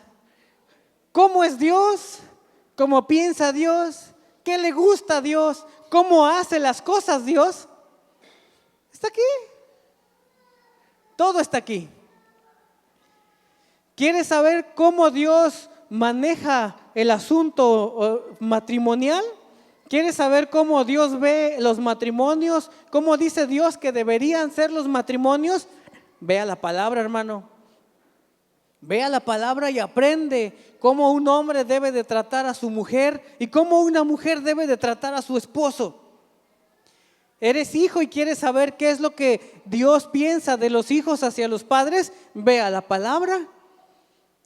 Speaker 1: ¿Cómo es Dios? ¿Cómo piensa Dios? ¿Qué le gusta a Dios? ¿Cómo hace las cosas Dios? Está aquí. Todo está aquí. ¿Quieres saber cómo Dios maneja el asunto matrimonial? ¿Quieres saber cómo Dios ve los matrimonios? ¿Cómo dice Dios que deberían ser los matrimonios? Vea la palabra, hermano. Vea la palabra y aprende cómo un hombre debe de tratar a su mujer y cómo una mujer debe de tratar a su esposo. ¿Eres hijo y quieres saber qué es lo que Dios piensa de los hijos hacia los padres? Vea la palabra.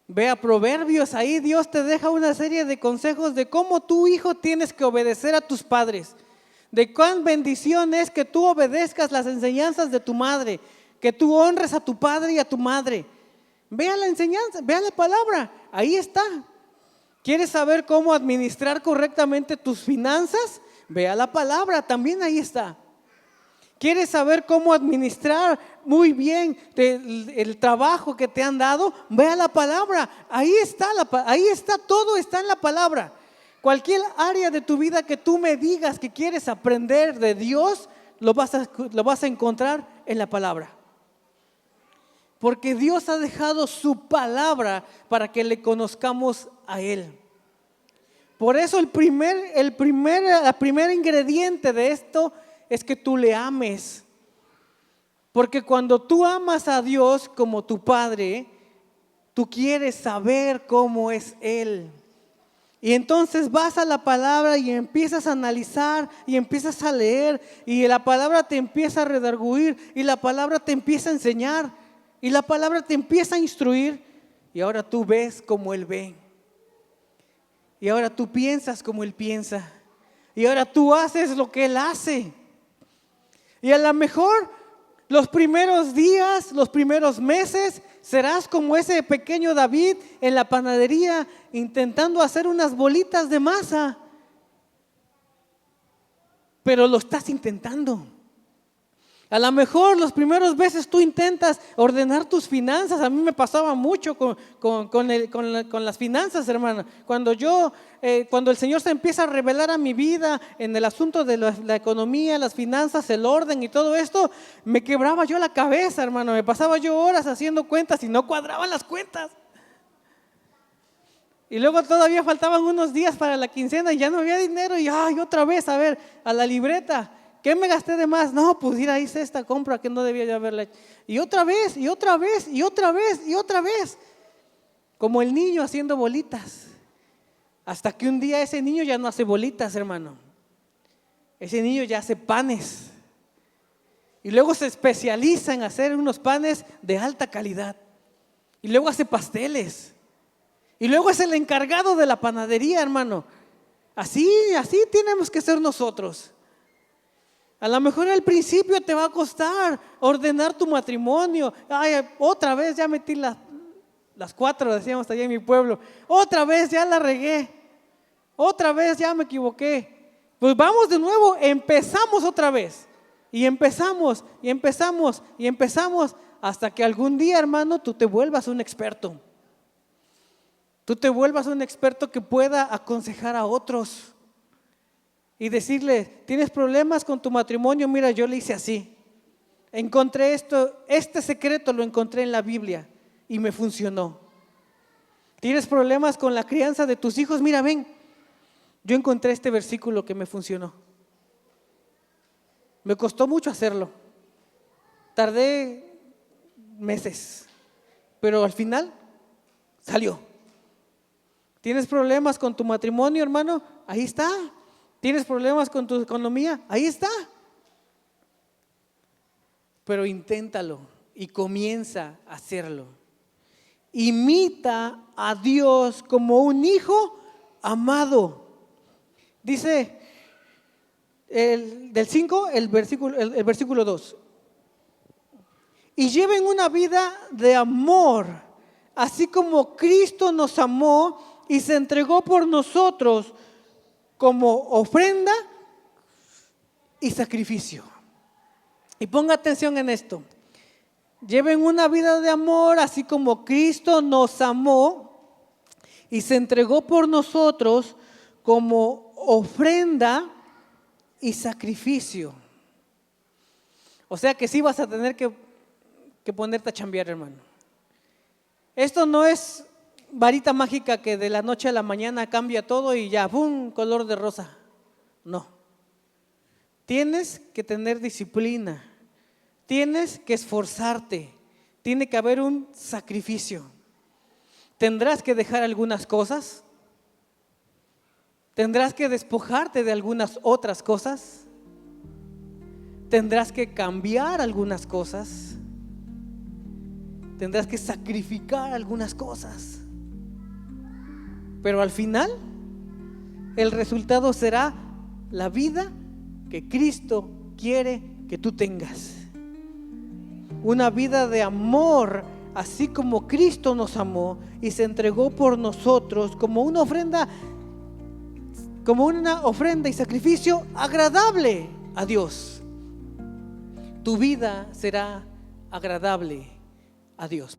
Speaker 1: Vea Proverbios, ahí Dios te deja una serie de consejos de cómo tu hijo tienes que obedecer a tus padres, de cuán bendición es que tú obedezcas las enseñanzas de tu madre, que tú honres a tu padre y a tu madre. Vea la enseñanza, vea la palabra, ahí está. ¿Quieres saber cómo administrar correctamente tus finanzas? Vea la palabra, también ahí está. ¿Quieres saber cómo administrar muy bien el trabajo que te han dado? Vea la palabra, ahí está, todo está en la palabra. Cualquier área de tu vida que tú me digas que quieres aprender de Dios, lo vas a encontrar en la palabra. Porque Dios ha dejado su palabra para que le conozcamos a Él. Por eso el primer ingrediente de esto es que tú le ames. Porque cuando tú amas a Dios como tu Padre, tú quieres saber cómo es Él. Y entonces vas a la palabra y empiezas a analizar y empiezas a leer y la palabra te empieza a redarguir y la palabra te empieza a enseñar y la palabra te empieza a instruir y ahora tú ves como Él ve. Y ahora tú piensas como Él piensa. Y ahora tú haces lo que Él hace. Y a lo mejor Los primeros días, los primeros meses, serás como ese pequeño David en la panadería intentando hacer unas bolitas de masa. Pero lo estás intentando. A lo mejor los primeros veces tú intentas ordenar tus finanzas. A mí me pasaba mucho con las finanzas, hermano. Cuando el Señor se empieza a revelar a mi vida en el asunto de la economía, las finanzas, el orden y todo esto, me quebraba yo la cabeza, hermano. Me pasaba yo horas haciendo cuentas y no cuadraban las cuentas. Y luego todavía faltaban unos días para la quincena y ya no había dinero. Y otra vez, a ver, a la libreta. ¿Qué me gasté de más? No, pues hice esta compra que no debía de haberla hecho. Y otra vez, y otra vez, y otra vez, y otra vez. Como el niño haciendo bolitas. Hasta que un día ese niño ya no hace bolitas, hermano. Ese niño ya hace panes. Y luego se especializa en hacer unos panes de alta calidad. Y luego hace pasteles. Y luego es el encargado de la panadería, hermano. Así tenemos que ser nosotros. A lo mejor al principio te va a costar ordenar tu matrimonio. Otra vez ya metí las 4, decíamos allá en mi pueblo. Otra vez ya la regué. Otra vez ya me equivoqué. Pues vamos de nuevo, empezamos otra vez. Y empezamos, y empezamos, y empezamos. Hasta que algún día, hermano, tú te vuelvas un experto. Tú te vuelvas un experto que pueda aconsejar a otros. Y decirle, ¿tienes problemas con tu matrimonio? Mira, yo le hice así. Encontré este secreto lo encontré en la Biblia y me funcionó. ¿Tienes problemas con la crianza de tus hijos? Mira, ven, yo encontré este versículo que me funcionó. Me costó mucho hacerlo. Tardé meses, pero al final salió. ¿Tienes problemas con tu matrimonio, hermano? Ahí está. ¿Tienes problemas con tu economía? Ahí está. Pero inténtalo y comienza a hacerlo. Imita a Dios como un hijo amado. Dice del 5, el versículo 2. Y lleven una vida de amor, así como Cristo nos amó y se entregó por nosotros como ofrenda y sacrificio. Y ponga atención en esto. Lleven una vida de amor, así como Cristo nos amó y se entregó por nosotros como ofrenda y sacrificio. O sea que sí vas a tener que ponerte a chambear, hermano. Esto no es varita mágica que de la noche a la mañana cambia todo y ya, ¡bum!, color de rosa. No. Tienes que tener disciplina. Tienes que esforzarte. Tiene que haber un sacrificio. Tendrás que dejar algunas cosas. Tendrás que despojarte de algunas otras cosas. Tendrás que cambiar algunas cosas. Tendrás que sacrificar algunas cosas. Pero al final, el resultado será la vida que Cristo quiere que tú tengas. Una vida de amor, así como Cristo nos amó y se entregó por nosotros como una ofrenda y sacrificio agradable a Dios. Tu vida será agradable a Dios.